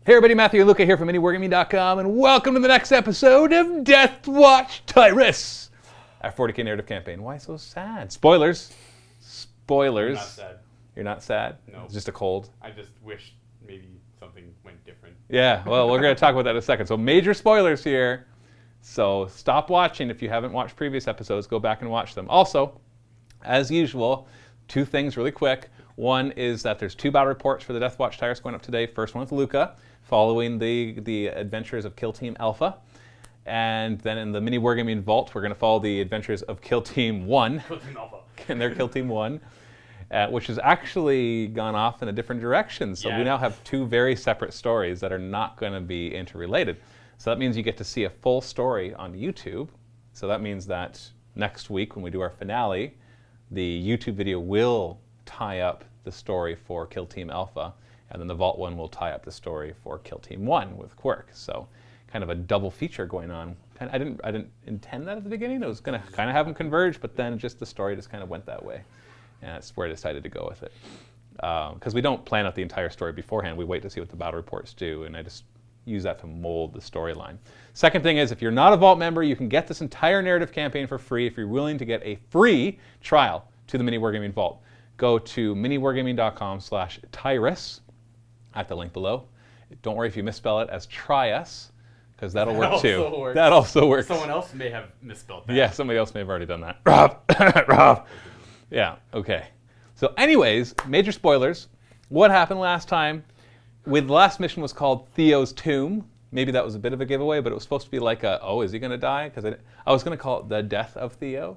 Hey everybody, Matthew and Luca here from MiniWarGaming.com, and welcome to the next episode of Deathwatch Tyrus, our 40k narrative campaign. Why so sad? Spoilers. Spoilers. I'm not sad. You're not sad? No. It's just a cold? I just wish maybe something went different. Yeah, well, we're going to talk about that in a second. So major spoilers here. So stop watching if you haven't watched previous episodes. Go back and watch them. Also, as usual, two things really quick. One is that there's 2 battle reports for the Deathwatch Tyrus going up today. First one with Luca, following the adventures of Kill Team Alpha. And then in the MiniWarGaming Vault, we're going to follow the adventures of Kill Team 1. Kill Team Alpha. And their Kill Team 1, which has actually gone off in a different direction. So we now have 2 very separate stories that are not going to be interrelated. So that means you get to see a full story on YouTube. So that means that next week when we do our finale, the YouTube video will tie up the story for Kill Team Alpha, and then the Vault one will tie up the story for Kill Team 1 with Quirk. So kind of a double feature going on. And I didn't intend that at the beginning. I was going to kind of have them converge, but then just the story just kind of went that way. And that's where I decided to go with it. Because we don't plan out the entire story beforehand. We wait to see what the battle reports do, and I just use that to mold the storyline. Second thing is, if you're not a Vault member, you can get this entire narrative campaign for free if you're willing to get a free trial to the MiniWarGaming Vault. Go to miniwargaming.com/Tyrus at the link below. Don't worry if you misspell it as Tryus, because that'll work too. Works. That also works. Someone else may have misspelled that. Yeah, somebody else may have already done that. Rob! Rob! Yeah, okay. So anyways, major spoilers. What happened last time? The last mission was called Theo's Tomb. Maybe that was a bit of a giveaway, but it was supposed to be like a, oh, is he going to die? Because I was going to call it The Death of Theo.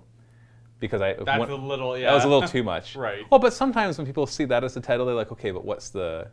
Because That's a little, yeah. That was a little too much. Right. Well, but sometimes when people see that as the title, they're like, okay, but what's the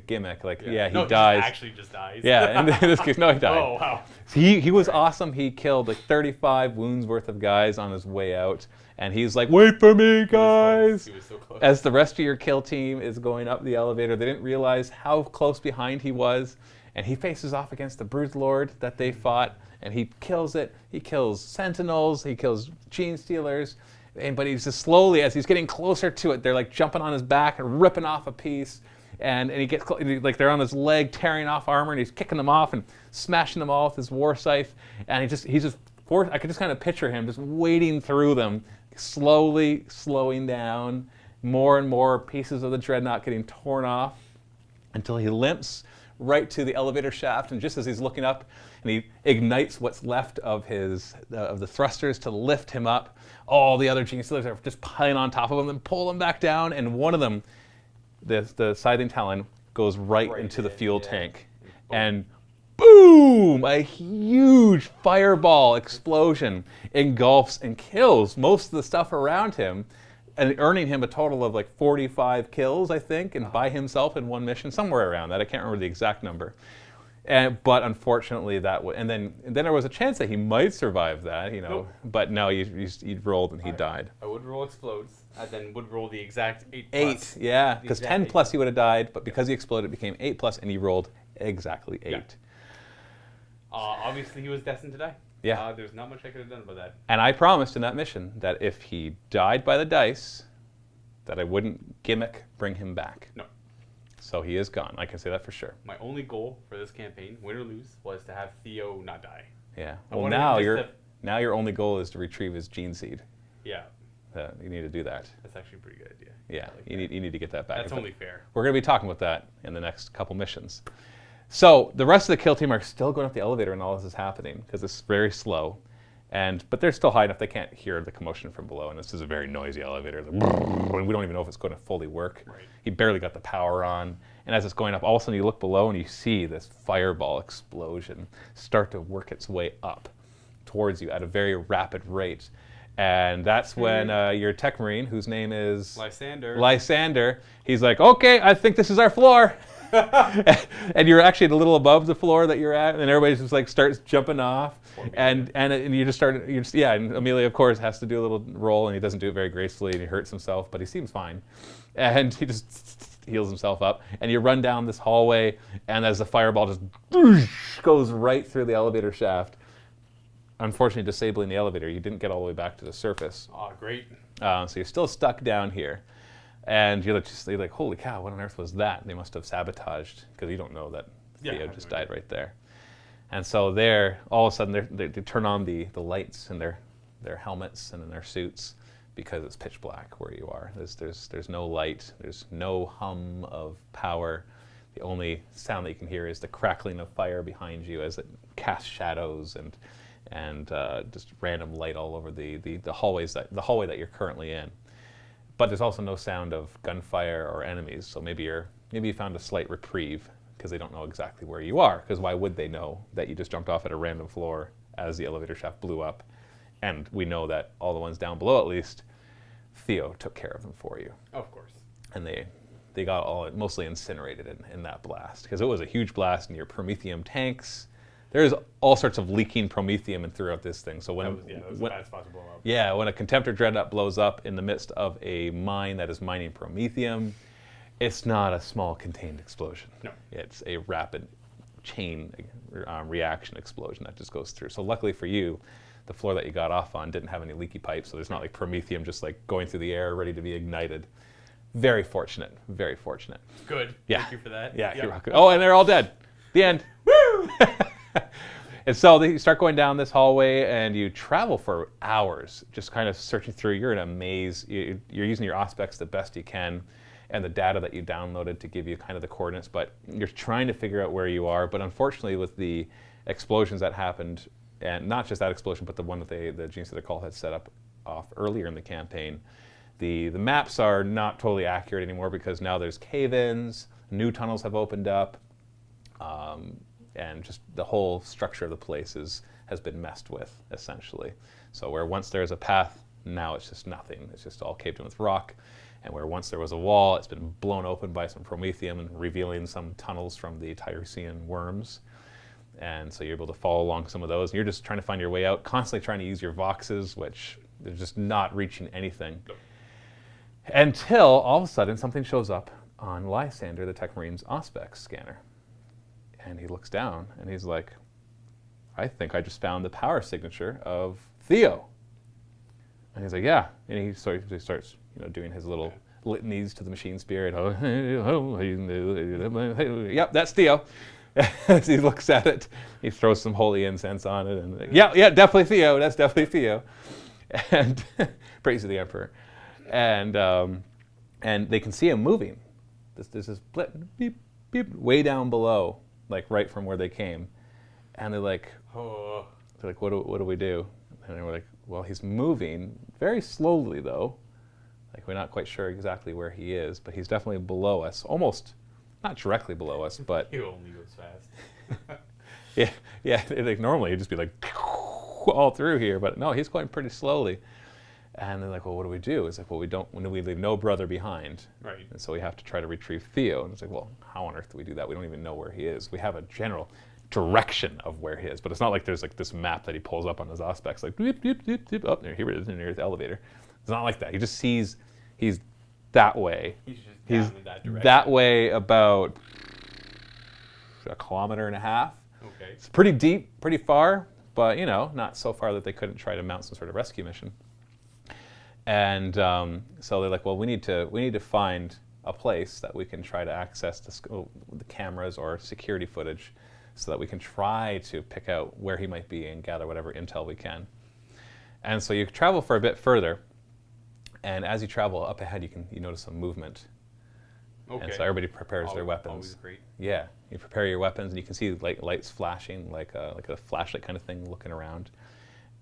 gimmick? Like, yeah, he no, dies. He actually just dies. Yeah, and in this case, no, he died. Oh, wow. He was awesome. He killed like 35 wounds worth of guys on his way out. And he's like, wait for me, guys. He was so close. As the rest of your kill team is going up the elevator, they didn't realize how close behind he was. And he faces off against the Brood Lord that they fought. And he kills it. He kills Sentinels. He kills Genestealers. But he's just slowly, as he's getting closer to it, they're like jumping on his back and ripping off a piece. And he gets, like they're on his leg, tearing off armor, and he's kicking them off and smashing them all with his war scythe. And I could just kind of picture him just wading through them, slowly slowing down, more and more pieces of the dreadnought getting torn off until he limps right to the elevator shaft. And just as he's looking up, and he ignites what's left of the thrusters to lift him up, all the other Genestealers are just piling on top of him and pull him back down. And one of them, the Scything Talon, goes right into the fuel tank. And boom! A huge fireball explosion engulfs and kills most of the stuff around him, and earning him a total of like 45 kills, I think, and by himself in one mission, somewhere around that. I can't remember the exact number. But unfortunately, and then there was a chance that he might survive that, you know. Nope. But no, he rolled and he died. I would roll explodes, and then would roll the exact 8+. 8, yeah, because 10+ he would have died, but because he exploded, it became 8+, and he rolled exactly 8. Yeah. Obviously, he was destined to die. Yeah. There's not much I could have done about that. And I promised in that mission that if he died by the dice, that I wouldn't gimmick bring him back. No. So he is gone. I can say that for sure. My only goal for this campaign, win or lose, was to have Theo not die. Yeah. Well, now your only goal is to retrieve his gene seed. Yeah. You need to do that. That's actually a pretty good idea. Yeah. Like you need to get that back. That's only fair. We're going to be talking about that in the next couple missions. So the rest of the kill team are still going up the elevator and all this is happening because it's very slow. But they're still high enough they can't hear the commotion from below, and this is a very noisy elevator. And we don't even know if it's going to fully work. Right. He barely got the power on. And as it's going up, all of a sudden you look below and you see this fireball explosion start to work its way up towards you at a very rapid rate. And that's when your tech marine, whose name is Lysander, he's like, okay, I think this is our floor. And you're actually a little above the floor that you're at, and everybody just like starts jumping off, and you just start, and Amelia of course has to do a little roll, and he doesn't do it very gracefully, and he hurts himself, but he seems fine, and he just heals himself up, and you run down this hallway, and as the fireball just goes right through the elevator shaft, unfortunately disabling the elevator, you didn't get all the way back to the surface. Oh, great. So you're still stuck down here. And you're like, holy cow, what on earth was that? They must have sabotaged, because you don't know that Yeah, Theo I have just no died right there. And so there, all of a sudden, they turn on the lights in their helmets and in their suits because it's pitch black where you are. There's no light. There's no hum of power. The only sound that you can hear is the crackling of fire behind you as it casts shadows and just random light all over the hallway that you're currently in. But there's also no sound of gunfire or enemies. So maybe you found a slight reprieve because they don't know exactly where you are. Because why would they know that you just jumped off at a random floor as the elevator shaft blew up? And we know that all the ones down below, at least, Theo took care of them for you. Of course. And they got all mostly incinerated in that blast because it was a huge blast in your promethium tanks. There's all sorts of leaking promethium throughout this thing. So That was a bad spot to blow up. Yeah, when a Contemptor Dreadnought blows up in the midst of a mine that is mining promethium, it's not a small contained explosion. No. It's a rapid chain reaction explosion that just goes through. So luckily for you, the floor that you got off on didn't have any leaky pipes, so there's not like promethium just like going through the air ready to be ignited. Very fortunate, very fortunate. Good. Yeah. Thank you for that. Yeah, Yep. you're welcome. Oh, and they're all dead. The end. Woo! And so you start going down this hallway and you travel for hours, just kind of searching through. You're in a maze. You're using your Auspex the best you can and the data that you downloaded to give you kind of the coordinates, but you're trying to figure out where you are. But unfortunately, with the explosions that happened, and not just that explosion, but the one that the Genestealer Cult had set up off earlier in the campaign, the maps are not totally accurate anymore because now there's cave-ins, new tunnels have opened up, and just the whole structure of the place has been messed with, essentially. So where once there's a path, now it's just nothing. It's just all caved in with rock. And where once there was a wall, it's been blown open by some promethium and revealing some tunnels from the Tyrusian worms. And so you're able to follow along some of those. And you're just trying to find your way out, constantly trying to use your Voxes, which they're just not reaching anything. Nope. Until all of a sudden something shows up on Lysander, the Tech Marine's Auspex scanner. And he looks down and he's like, I think I just found the power signature of Theo. And he's like, yeah. And he starts doing his little litanies to the machine spirit. Yep, that's Theo. As he looks at it, he throws some holy incense on it. And yeah, definitely Theo. That's definitely Theo. And praise to the Emperor. And they can see him moving. There's this blip, beep, beep, way down below, like right from where they came. And they're like, Oh. what do we do? And we're like, well, he's moving very slowly though. Like we're not quite sure exactly where he is, but he's definitely below us, almost not directly below us, but He only goes fast. yeah. Like normally he'd just be like all through here, but no, he's going pretty slowly. And they're like, well, what do we do? It's like, well, we leave no brother behind. Right. And so we have to try to retrieve Theo. And it's like, well, how on earth do we do that? We don't even know where he is. We have a general direction of where he is, but it's not like there's like this map that he pulls up on his Auspex, like, beep, beep, beep, beep. Oh, here he is, near the elevator. It's not like that. He just sees he's that way. He's just He's down in that direction. that way about 1.5 kilometers. Okay. It's pretty deep, pretty far, but not so far that they couldn't try to mount some sort of rescue mission. And so they're like, well, we need to find a place that we can try to access the cameras or security footage so that we can try to pick out where he might be and gather whatever intel we can. And so you travel for a bit further, and as you travel up ahead, you notice some movement. Okay. And so everybody prepares their weapons. Always great. Yeah, you prepare your weapons, and you can see lights flashing, like a flashlight kind of thing, looking around.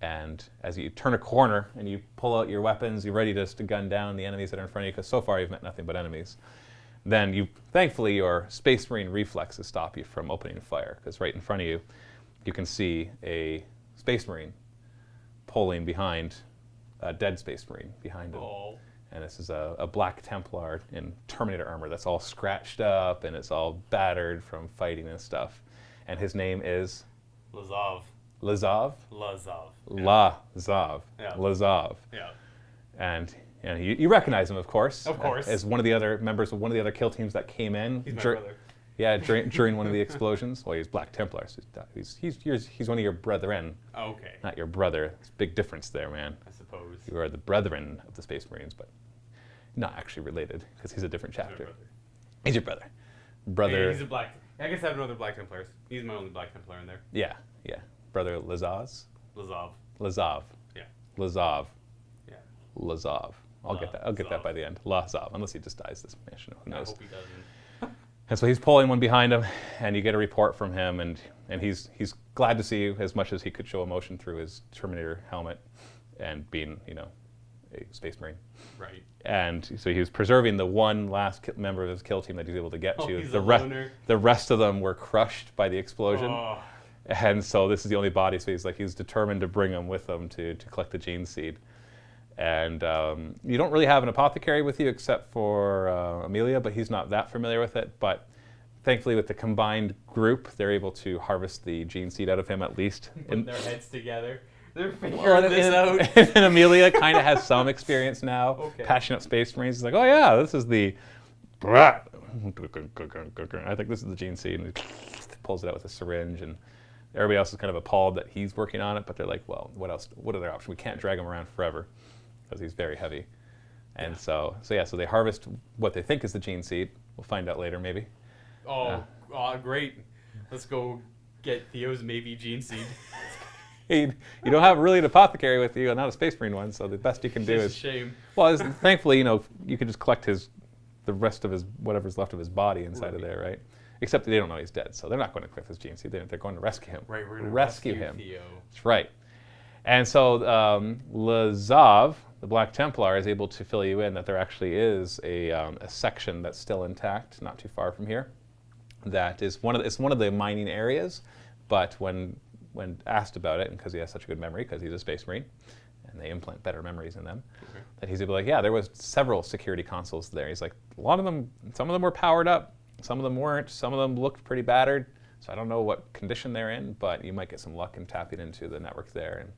And as you turn a corner and you pull out your weapons, you're ready to gun down the enemies that are in front of you, because so far you've met nothing but enemies. Then thankfully your Space Marine reflexes stop you from opening fire, because right in front of you, you can see a Space Marine pulling behind a dead Space Marine behind him. Oh. And this is a Black Templar in Terminator armor that's all scratched up and it's all battered from fighting and stuff. And his name is? Lazav. Lazav? Lazav. Lazav. Yeah. Lazav. Yeah. And you recognize him, of course. Of course. As one of the other members of one of the other kill teams that came in. He's my brother. Yeah, during one of the explosions. Well, he's Black Templar, so he's one of your brethren, Okay. not your brother. There's a big difference there, man. I suppose. You are the brethren of the Space Marines, but not actually related, because he's a different chapter. brother. He's your brother. Brother. Hey, he's a black. I guess I have no other Black Templars. He's my only Black Templar in there. Yeah, yeah. Brother Lazaz? Lazov. Lazov. Yeah. Lazov. Yeah. Lazov. I'll get that. I'll get that by the end. Lazov, unless he just dies this mission. Who knows? I hope he doesn't. And so he's pulling one behind him, and you get a report from him, and he's glad to see you as much as he could show emotion through his Terminator helmet, and being a Space Marine. Right. And so he was preserving the one last member of his kill team that he was able to get to. He's a loner. The rest of them were crushed by the explosion. Oh. And so this is the only body, so he's determined to bring them with him to collect the gene seed. And you don't really have an apothecary with you except for Amelia, but he's not that familiar with it. But thankfully with the combined group, they're able to harvest the gene seed out of him at least. Put their heads together. They're figuring this out. And Amelia kind of has some experience now. Okay. Passionate Space Marines. He's like, oh yeah, this is the... I think this is the gene seed. And he pulls it out with a syringe, and everybody else is kind of appalled that he's working on it, but they're like, well, what else? What other option? We can't drag him around forever because he's very heavy. And so they harvest what they think is the gene seed. We'll find out later, maybe. Oh, great. Let's go get Theo's maybe gene seed. You don't have really an apothecary with you, and not a Space Marine one, so the best you can do is... shame. Well, thankfully, you can just collect the rest of his, whatever's left of his body inside of there, right? Except they don't know he's dead, so they're not going to collect his gene seed. They're going to rescue him. Right, we're going to rescue him. Theo. That's right. And so Lazov, the Black Templar, is able to fill you in that there actually is a section that's still intact, not too far from here. That is one of the mining areas, but when asked about it, and because he has such a good memory, because he's a Space Marine, and they implant better memories in them, that he's able to, like, yeah, there was several security consoles there. He's like, a lot of them, some of them were powered up, some of them weren't, some of them looked pretty battered, so I don't know what condition they're in, but you might get some luck in tapping into the network there. And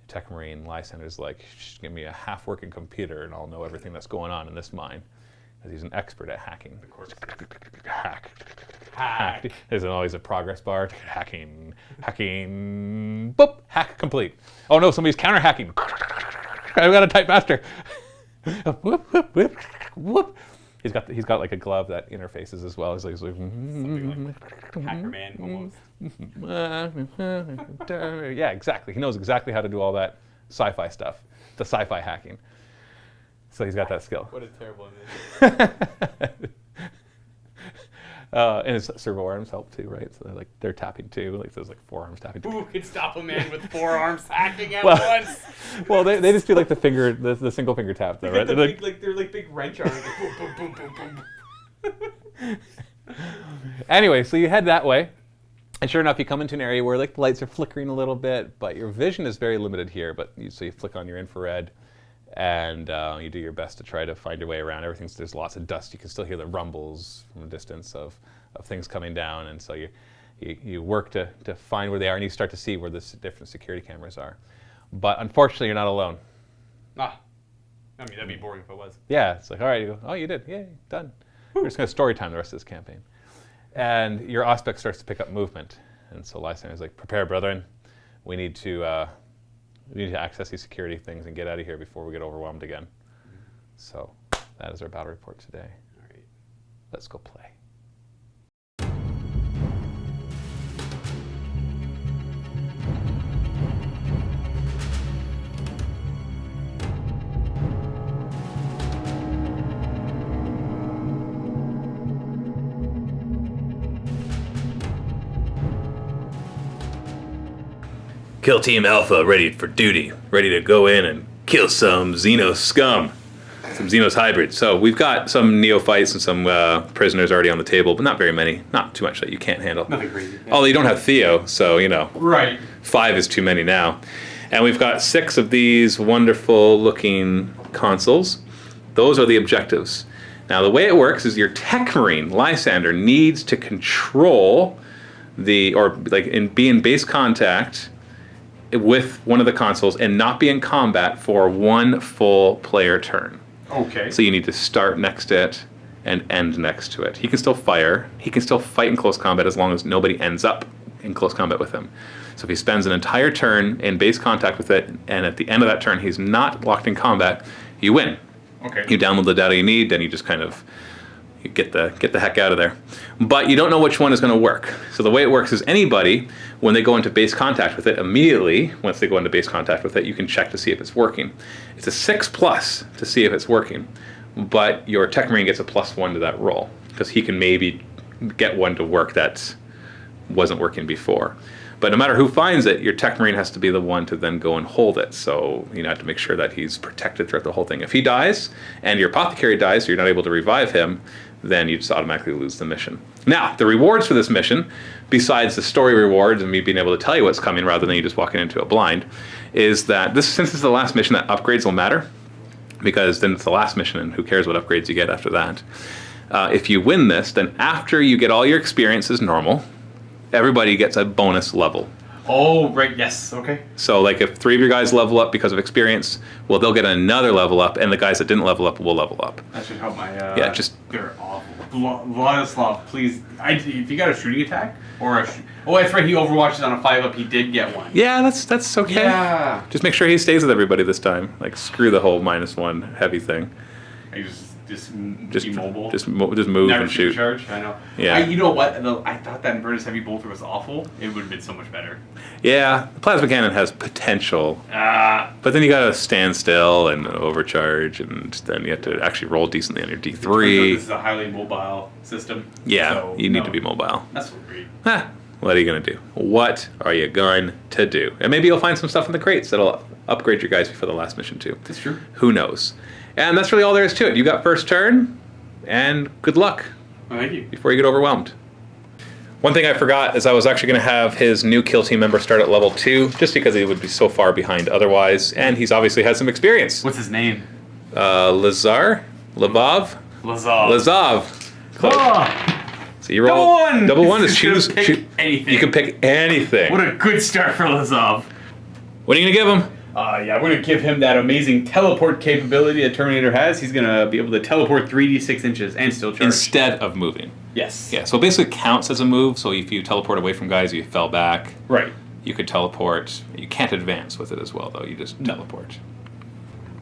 the Tech Marine Lysander's like, give me a half-working computer and I'll know everything that's going on in this mine, because he's an expert at hacking. Of course. Hack. There's always a progress bar. Hacking. Boop. Hack complete. Oh no, somebody's counter hacking. I've got to type faster. Whoop, whoop, whoop, whoop. He's got like a glove that interfaces as well. He's like Hacker Man almost. Yeah, exactly. He knows exactly how to do all that sci-fi stuff, the sci-fi hacking. So he's got that skill. What a terrible image. And his servo arms help too, right? So they're tapping too. Like there's like forearms tapping too. Who could stop a man with 4 arms hacking at once? Well, they just do like the single finger tap though, right? They're like big wrench arms. Like boom, boom, boom, boom, boom. Anyway, so you head that way, and sure enough, you come into an area where like the lights are flickering a little bit, but your vision is very limited here. But so you flick on your infrared, and you do your best to try to find your way around. There's lots of dust. You can still hear the rumbles from a distance of things coming down, and so you work to find where they are, and you start to see where the different security cameras are. But unfortunately, you're not alone. I mean, that'd be boring if it was. Yeah, it's like, all right, you go, oh, you did, yay, done. We're just going to story time the rest of this campaign. And your Auspex starts to pick up movement, and so Lysander's like, prepare, brethren. We need to access these security things and get out of here before we get overwhelmed again. Mm-hmm. So that is our battle report today. All right. Let's go play. Kill Team Alpha ready for duty, ready to go in and kill some Xeno scum, some Xenos hybrids. So we've got some neophytes and some prisoners already on the table, but not very many, not too much that you can't handle. Nothing crazy. Although you don't have Theo, so Right. 5 is too many now. And we've got 6 of these wonderful looking consoles. Those are the objectives. Now the way it works is your Tech Marine, Lysander, needs to control be in base contact with one of the consoles and not be in combat for 1 full player turn. Okay. So you need to start next to it and end next to it. He can still fire. He can still fight in close combat as long as nobody ends up in close combat with him. So if he spends an entire turn in base contact with it, and at the end of that turn he's not locked in combat, you win. Okay. You download the data you need, then you just kind of you get the heck out of there. But you don't know which one is going to work. So the way it works is anybody, when they go into base contact with it, immediately, once they go into base contact with it, you can check to see if it's working. It's a 6+ to see if it's working. But your Tech Marine gets a +1 to that roll, because he can maybe get one to work that wasn't working before. But no matter who finds it, your Tech Marine has to be the one to then go and hold it. So you have to make sure that he's protected throughout the whole thing. If he dies, and your Apothecary dies, so you're not able to revive him, then you just automatically lose the mission. Now, the rewards for this mission, besides the story rewards and me being able to tell you what's coming rather than you just walking into a blind, is that since it's the last mission, that upgrades will matter. Because then it's the last mission, and who cares what upgrades you get after that. If you win this, then after you get all your experiences normal, everybody gets a bonus level. Oh, right, yes, okay. So like if 3 of your guys level up because of experience, well, they'll get another level up, and the guys that didn't level up will level up. That should help my... Yeah, just... They're awful. Vladislav, please. If you got a shooting attack, or a... Oh, that's right, he overwatches on a 5-up, he did get one. Yeah, that's okay. Yeah. Just make sure he stays with everybody this time. Like, screw the whole -1 heavy thing. I just be mobile. Just move Never and shoot. Charge. I know. Yeah. You know what? I thought that Inverness Heavy Bolter was awful. It would have been so much better. Yeah, the plasma cannon has potential, but then you gotta stand still and overcharge, and then you have to actually roll decently on your D3. This is a highly mobile system. Yeah, so, you need to be mobile. That's so great. What are you gonna do? What are you going to do? And maybe you'll find some stuff in the crates that'll upgrade your guys before the last mission too. That's true. Who knows? And that's really all there is to it. You got first turn, and good luck. Well, thank you. Before you get overwhelmed. One thing I forgot is I was actually going to have his new kill team member start at level 2, just because he would be so far behind otherwise, and he's obviously had some experience. What's his name? Lazar? Labov? Lazav. Close. Oh, So you roll double one. is choose anything. You can pick anything. What a good start for Lazav. What are you going to give him? Yeah, we're going to give him that amazing teleport capability that Terminator has. He's going to be able to teleport 3d6 inches and still charge. Instead of moving. Yes. Yeah, so it basically counts as a move, so if you teleport away from guys, you fell back. Right. You could teleport. You can't advance with it as well, though. You just teleport.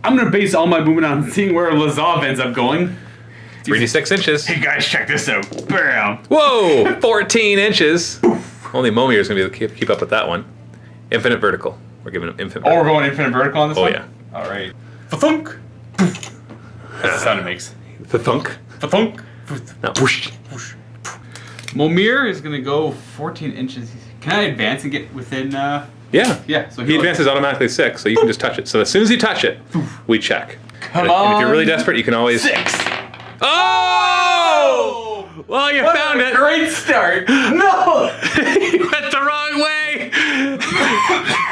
I'm going to base all my movement on seeing where Lazav ends up going. 3d6 inches. Hey guys, check this out. Bam. Whoa! 14 inches. Only Momier's going to be able to keep up with that one. Infinite vertical. We're giving him infinite vertical. Oh, we're going infinite vertical on this one? Oh, yeah. All right. Fa-thunk. That's the sound it makes. The thunk. Fa-thunk. No. Whoosh. Momir is going to go 14 inches. Can I advance and get within... Yeah. Yeah, so he advances automatically 6, so you can just touch it. So as soon as you touch it, we check. Come and if you're really desperate, you can always... 6. Oh! Well, you found it. Great start. No! You went the wrong way.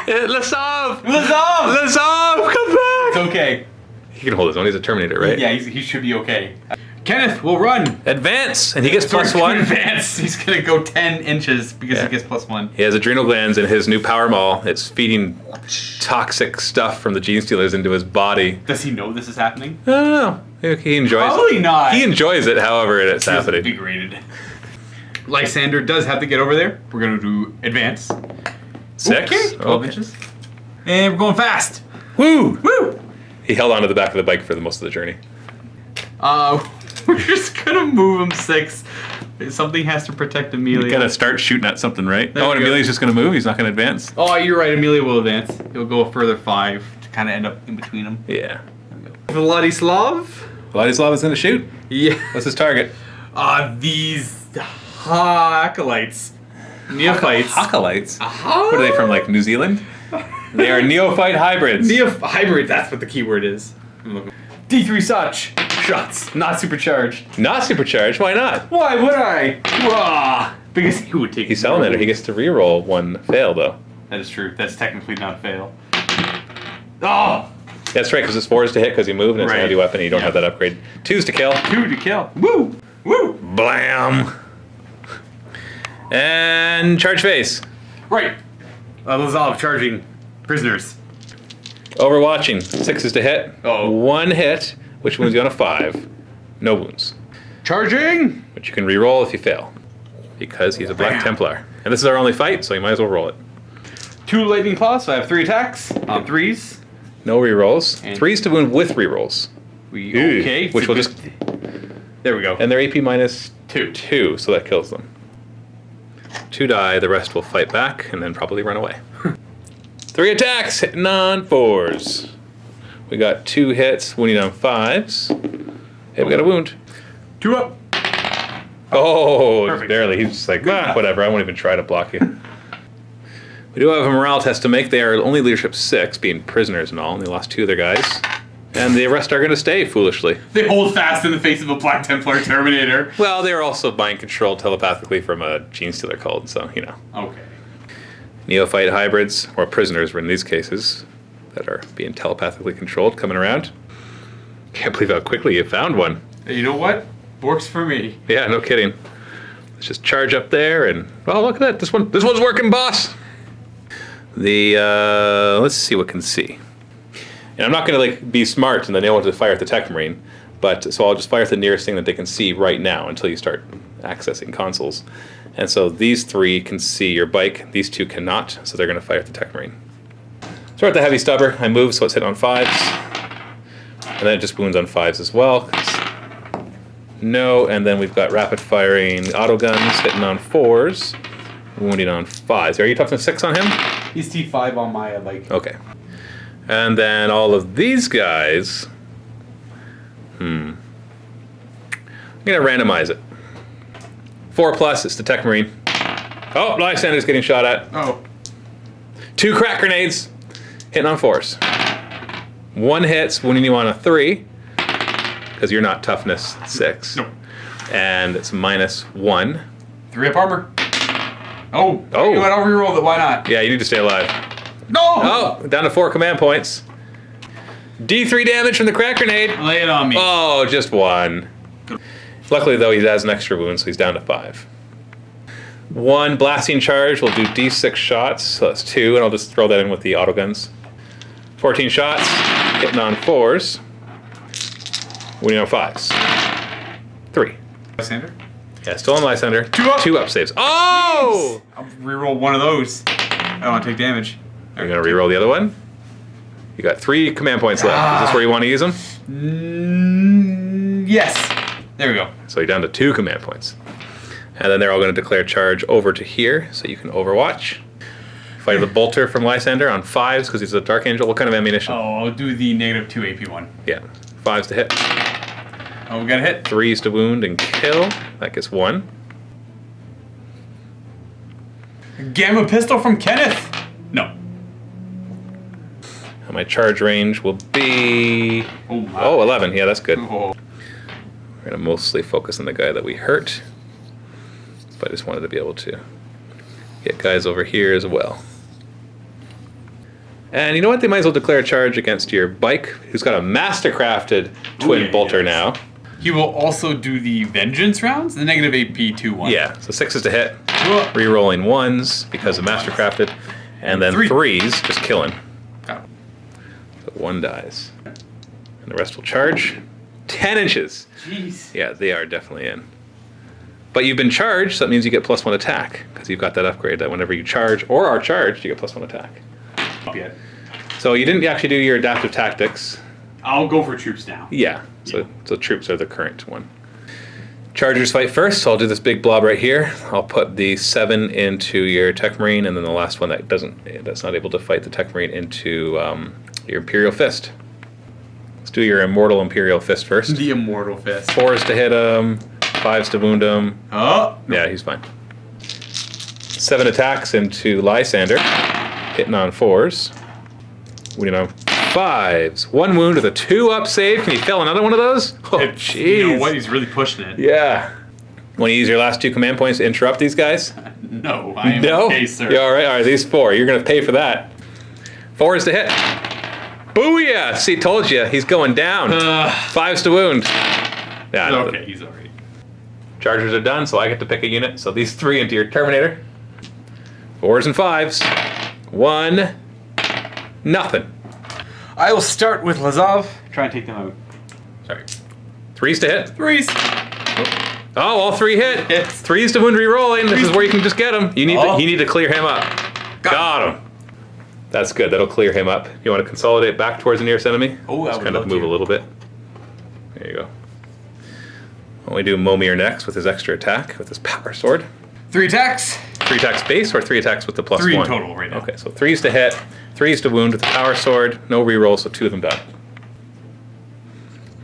Lazav! Come back! It's okay. He can hold his own. He's a Terminator, right? Yeah, he should be okay. Kenneth will run. Advance, and he gets So he's gonna +1. Advance. He's going to go 10 inches because Yeah. he gets +1. He has adrenal glands in his new power maul. It's feeding toxic stuff from the Genestealers into his body. Does he know this is happening? I don't know. He enjoys Probably it. not. He enjoys it, however it's happening. Invigorated. Lysander does have to get over there. We're going to do advance. 6? Okay, 12 inches. And we're going fast. Woo! Woo! He held onto the back of the bike for the most of the journey. We're just going to move him 6. Something has to protect Amelia. You gotta start shooting at something, right? There Oh, we and go. Amelia's just gonna move? He's not gonna advance? Oh, you're right. Amelia will advance. He'll go a further 5 to kind of end up in between them. Yeah. Vladislav? Vladislav is gonna shoot. Yeah. What's his target? These acolytes. Neophytes. Acolytes? What are they from, like, New Zealand? They are neophyte hybrids. Hybrid, that's what the keyword is. D3 shots, not supercharged. Not supercharged? Why not? Why would I? Wah! Because he would take. He's Salamander. He gets to reroll 1 fail, though. That is true. That's technically not a fail. Oh! That's right, because it's 4 is to hit because you move and it's a Right. heavy weapon and you don't Yeah. have that upgrade. 2's to kill. 2 to kill. Woo! Woo! Blam! And charge face. Right. Lazav charging prisoners. Overwatching. 6 is to hit. Oh. 1 hit, which wounds you on a 5. No wounds. Charging! Which you can reroll if you fail. Because he's a Black Bam. Templar. And this is our only fight, so you might as well roll it. 2 lightning claws, so I have 3 attacks on 3s. No rerolls. And- 3's to wound with rerolls. Okay. Which will just... There we go. And they're AP minus Two. 2, so that kills them. 2 die, the rest will fight back and then probably run away. 3 attacks, hitting on 4s. We got 2 hits, wounding on 5s. Hey, we got a wound. 2 up. Oh, Perfect. barely. He's just like, whatever, I won't even try to block you. We do have a morale test to make. They are only leadership 6, being prisoners and all, and they lost 2 of their guys. And the rest are going to stay, foolishly. They hold fast in the face of a Black Templar Terminator. Well, they are also mind controlled telepathically from a Genestealer Cult, so, you know. Okay. Neophyte hybrids, or prisoners in these cases, that are being telepathically controlled, coming around. Can't believe how quickly you found one. Hey, you know what? Works for me. Yeah, no kidding. Let's just charge up there and, oh, look at that. This one's working, boss. Let's see what can see. And I'm not going to like be smart and then know what to fire at the Tech Marine, so I'll just fire at the nearest thing that they can see right now until you start accessing consoles. And so these 3 can see your bike, these 2 cannot, so they're going to fire at the Tech Marine. Start with the Heavy Stubber. I move so it's hit on 5s, and then it just wounds on 5s as well. No, and then we've got rapid firing auto guns hitting on 4s, wounding on 5s. Are you toughness 6 on him? He's T5 on my, like... Okay. And then all of these guys, I'm going to randomize it. 4+, it's the Tech Marine. Oh, Lysander's getting shot at. Oh. 2 crack grenades, hitting on 4s. 1 hits, wounding you on a 3, because you're not toughness 6. Nope. And it's -1. 3 up armor. Oh. Oh. You went, I'll reroll it, why not? Yeah, you need to stay alive. No! Oh, down to 4 command points. D3 damage from the crack grenade. Lay it on me. Oh, just 1. Luckily, though, he has an extra wound, so he's down to 5. 1 blasting charge will do D6 shots, so that's 2, and I'll just throw that in with the auto guns. 14 shots, hitting on 4s, wounding on 5s. 3. Lysander? Yeah, still on Lysander. 2 up. 2 up saves. Oh! I'll reroll one of those. I don't want to take damage. You're going to reroll the other one? You got 3 command points left. Is this where you want to use them? Yes. There we go. So you're down to 2 command points. And then they're all going to declare charge over to here, so you can overwatch. Fire the bolter from Lysander on 5s, because he's a Dark Angel. What kind of ammunition? Oh, I'll do the -2 AP one. Yeah, 5s to hit. Oh, we got a hit. 3s to wound and kill. That gets 1. Gamma pistol from Kenneth. No. And my charge range will be... Oh, my. Oh, 11. Yeah, that's good. Oh. We're going to mostly focus on the guy that we hurt. But I just wanted to be able to get guys over here as well. And you know what? They might as well declare a charge against your bike, who's got a mastercrafted twin bolter now. He will also do the vengeance rounds, the negative AP 2-1. Yeah, so 6s to hit. Rerolling 1s because of mastercrafted. And then 3s just killing. Got it. So 1 dies. And the rest will charge. 10 inches. Jeez. Yeah, they are definitely in. But you've been charged, so that means you get +1 attack. Because you've got that upgrade that whenever you charge or are charged, you get +1 attack. Yet. So you didn't actually do your adaptive tactics. I'll go for troops now. Yeah, so troops are the current one. Chargers fight first, so I'll do this big blob right here. I'll put the 7 into your Tech Marine, and then the last one that's not able to fight the Tech Marine into your Imperial Fist. Let's do your Immortal Imperial Fist first. The Immortal Fist. 4s to hit him, 5s to wound him. Oh! Yeah, he's fine. 7 attacks into Lysander, hitting on 4s. Wounding on 5s. 1 wound with a 2-up save. Can you fail another one of those? Oh, jeez. You know what? He's really pushing it. Yeah. Want to use your last 2 command points to interrupt these guys? No, I am No? okay, sir. Yeah, all right, these 4. You're going to pay for that. 4s to hit. Booyah! See, told you. He's going down. 5s to wound. Yeah, Okay, he's alright. Chargers are done, so I get to pick a unit. So these 3 into your Terminator. 4s and 5s. 1. Nothing. I will start with Lazav. Try and take them out. Sorry. 3s to hit. 3s. Oh, all 3 hit. Hits. 3s to wound re-rolling. This is where you can just get him. You need to clear him up. Got him. That's good. That'll clear him up. You want to consolidate back towards the nearest enemy? Oh, I just would kind of love move to. a little bit. There you go. We do Momir next with his extra attack with his power sword. 3 attacks. 3 attacks base or 3 attacks with the +1? 3 in total right now. Okay, so 3's to hit, 3's to wound with the power sword, no reroll, so 2 of them done.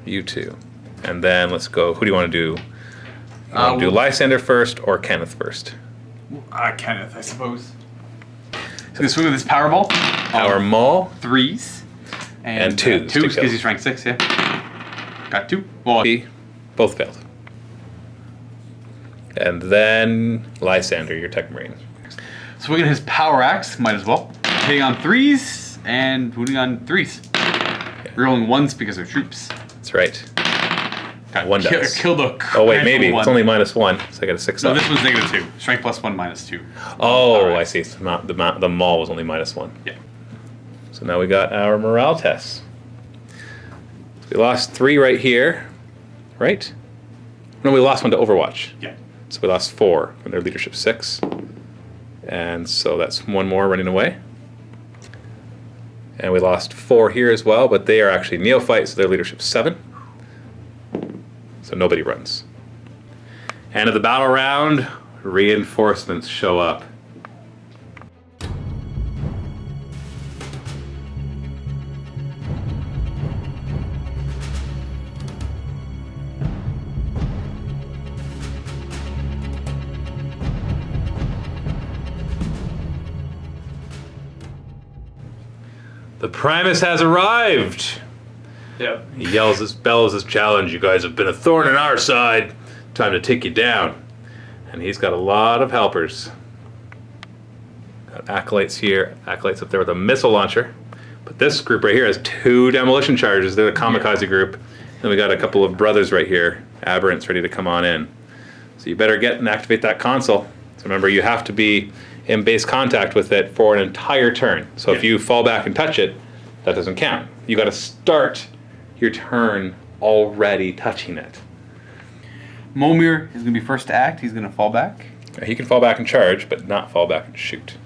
You 2. And then let's go. Who do you want to do? You want to do Lysander first or Kenneth first? Kenneth, I suppose. So gonna swing with his power ball. Power maul. 3s. And 2s. 2s because he's rank 6, yeah. Got 2. Well, both failed. And then Lysander, your Tech Marine. swinging his power axe, might as well. Hitting on 3s and wounding on 3s. Rerolling 1s because they're troops. That's right. One dice. Kill the Oh wait, maybe one. it's only -1, so I got a 6 No, up. this one's -2. Strength +1, -2. Oh, I see. So the maul was only -1. Yeah. So now we got our morale tests. So we lost 3 right here, right? No, we lost 1 to Overwatch. Yeah. So we lost 4 from their leadership 6. And so that's 1 more running away. And we lost 4 here as well, but they are actually neophytes, so their leadership 7. So nobody runs. End of the battle round, reinforcements show up. The Primus has arrived. Yep. He bellows his challenge. You guys have been a thorn in our side. Time to take you down. And he's got a lot of helpers. Got acolytes here, acolytes up there with a missile launcher. But this group right here has 2 demolition charges. They're the kamikaze group. Then we got a couple of brothers right here, aberrants, ready to come on in. So you better get and activate that console. So remember, you have to be in base contact with it for an entire turn. So if you fall back and touch it, that doesn't count. You got to start your turn already touching it. Momir is going to be first to act. He's going to fall back. He can fall back and charge, but not fall back and shoot.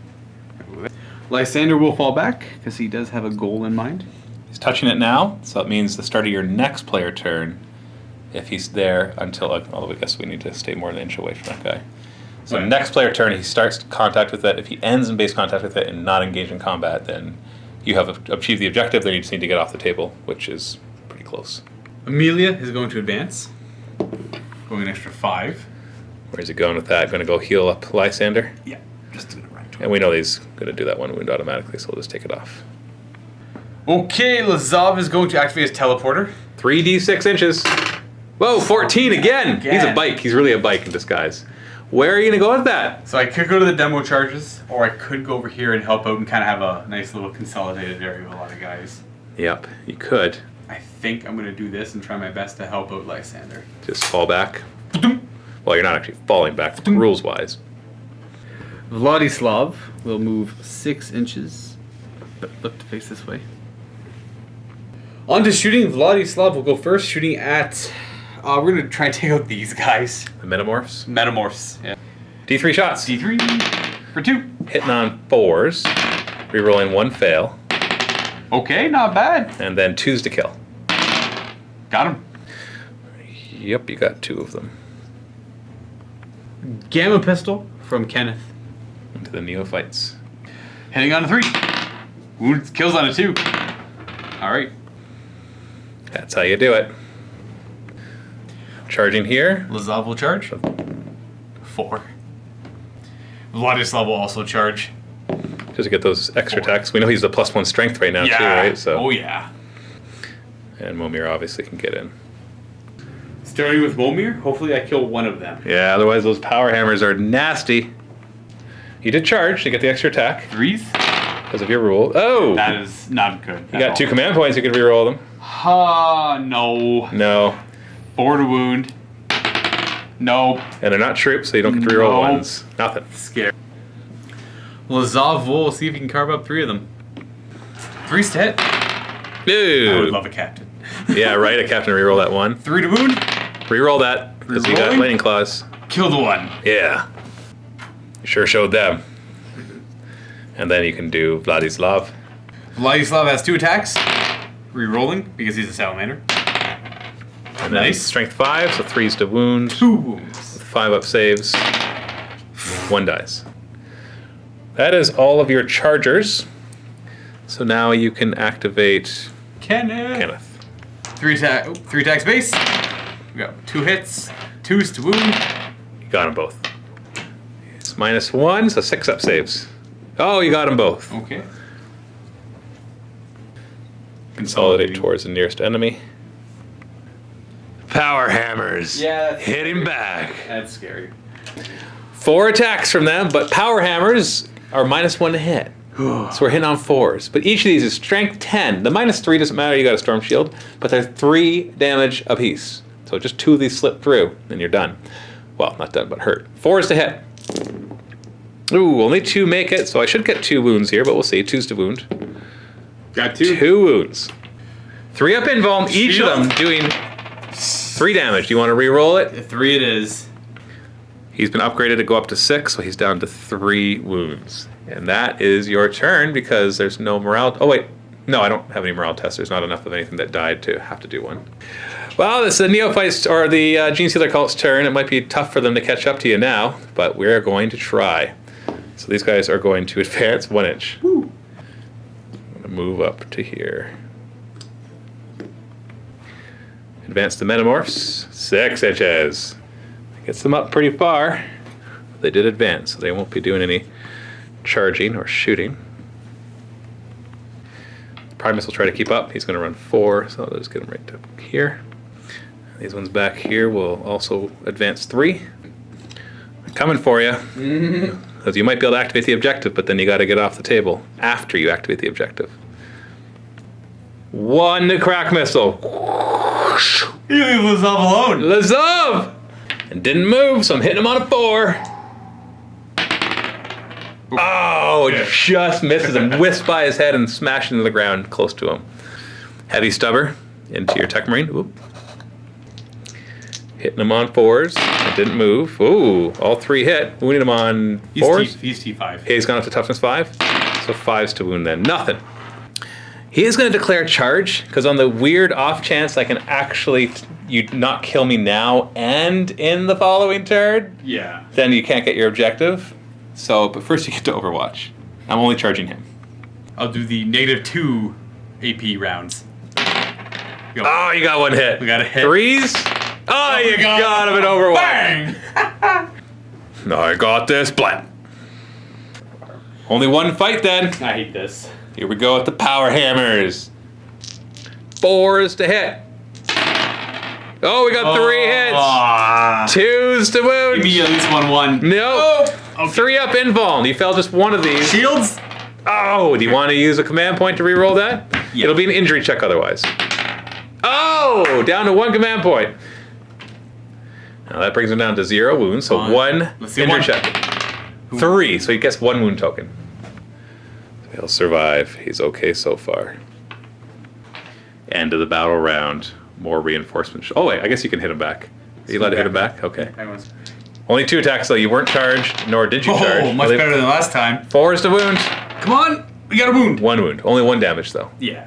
Lysander will fall back because he does have a goal in mind. He's touching it now, so that means the start of your next player turn, if he's there until, although I guess we need to stay more than an inch away from that guy. So Right. Next player turn, he starts contact with it. If he ends in base contact with it and not engaged in combat, then you have achieved the objective. Then you just need to get off the table, which is pretty close. Amelia is going to advance. Going an extra 5. Where's he going with that? Going to go heal up Lysander? Yeah, just going to run to him. And we know he's going to do that 1 wound automatically, so we'll just take it off. Okay, Lazav is going to activate his teleporter. 3d6 inches. Whoa, 14 again! He's a bike. He's really a bike in disguise. Where are you going to go with that? So I could go to the demo charges, or I could go over here and help out and kind of have a nice little consolidated area with a lot of guys. Yep, you could. I think I'm going to do this and try my best to help out Lysander. Just fall back. Well, you're not actually falling back, rules-wise. Vladislav will move 6 inches, but look to face this way. On to shooting. Vladislav will go first, shooting at... we're going to try and take out these guys. The Metamorphs. Metamorphs. Yeah. D3 shots. D3 for 2. Hitting on 4s. Rerolling 1 fail. Okay, not bad. And then 2s to kill. Got him. Yep, you got 2 of them. Gamma pistol from Kenneth. Into the neophytes. Hitting on a 3. Wounds, kills on a 2. Alright. That's how you do it. Charging here. Lazav will charge. 4. Vladislav will also charge. Just to get those extra attacks. We know he's the +1 strength right now too, right? So. Oh yeah. And Momir obviously can get in. Starting with Momir, hopefully I kill one of them. Yeah, otherwise those power hammers are nasty. You did charge to get the extra attack 3s? because of your rule. Oh! That is not good. You got 2 command points, you can reroll them. No. No. 4 to wound. No. And they're not troops, so you don't get to reroll No. ones. Nothing. Scared. Lazav will see if he can carve up 3 of them. 3s to hit. I Dude. would love a captain. Yeah, right. A captain reroll that 1. 3 to wound. Reroll that because you got Rerolling? lightning claws. Kill the 1. Yeah. You sure showed them. And then you can do Vladislav. Vladislav has 2 attacks. Rerolling because he's a salamander. And then Nice. strength 5, so 3s to wound. 2 wounds. 5 up saves. 1 dies. That is all of your chargers. So now you can activate Kenneth. 3 attacks base. We got 2 hits, 2s to wound. You got them both. It's -1, so 6 up saves. Oh, you got them both. Okay. Consolidate towards the nearest enemy. Power hammers. Yeah, that's Hit him back. That's scary. 4 attacks from them, but power hammers are -1 to hit. So we're hitting on 4s. But each of these is strength 10. The -3 doesn't matter, you got a storm shield, but they're 3 damage apiece. So just 2 of these slip through, and you're done. Well, not done, but hurt. 4s to hit. Ooh, only 2 make it, so I should get 2 wounds here, but we'll see. 2s to wound. Got 2. 2 wounds. 3 up invuln, each of them doing 3 damage. Do you want to re-roll it? 3 it is. He's been upgraded to go up to 6, so he's down to 3 wounds. And that is your turn because there's no morale. Oh, wait. No, I don't have any morale tests. There's not enough of anything that died to have to do one. Well, it's the Neophytes or the Genestealer Cult's turn. It might be tough for them to catch up to you now, but we're going to try. So these guys are going to advance 1 inch. Woo. I'm going to move up to here. Advance the Metamorphs, 6 inches. Gets them up pretty far. They did advance, so they won't be doing any charging or shooting. Primus will try to keep up. He's going to run 4, so I'll just get him right up here. These ones back here will also advance 3. I'm coming for you. Because you might be able to activate the objective, but then you got to get off the table after you activate the objective. 1 crack missile. You leave Lazov alone. Lazov! And didn't move, so I'm hitting him on a 4. Oh, it just misses him. Whisks by his head and smashes into the ground close to him. Heavy stubber into your Tech Marine. Oop. Hitting him on 4s. It didn't move. Ooh, all 3 hit. Wounding him on 4s. He's T5. Okay, he's gone up to toughness 5. So 5s to wound then. Nothing. He is going to declare charge, because on the weird off chance I can actually you not kill me now and in the following turn, Yeah. then you can't get your objective. So, but first you get to Overwatch. I'm only charging him. I'll do the -2 AP rounds. Go. Oh, you got 1 hit. We got a hit. 3s? Oh, you got him in Overwatch. Bang! No, I got this. Blam. Only 1 fight then. I hate this. Here we go with the power hammers. 4s to hit. Oh, we got 3 hits. Ah. 2s to wound. Give me at least 1/1. No. Okay. 3 up invuln. You fell just 1 of these. Shields? Oh, do you want to use a command point to re-roll that? Yeah. It'll be an injury check otherwise. Oh, down to 1 command point. Now that brings him down to 0 wounds, so 1 Let's see injury 1. check. 3, so he gets 1 wound token. He'll survive. He's okay so far. End of the battle round. More reinforcement. Oh wait, I guess you can hit him back. Are you allowed to hit him back? Okay. Only 2 attacks though. You weren't charged, nor did you charge. Oh, much better than last time. 4s to wound. Come on, we got a wound. 1 wound. Only 1 damage though. Yeah.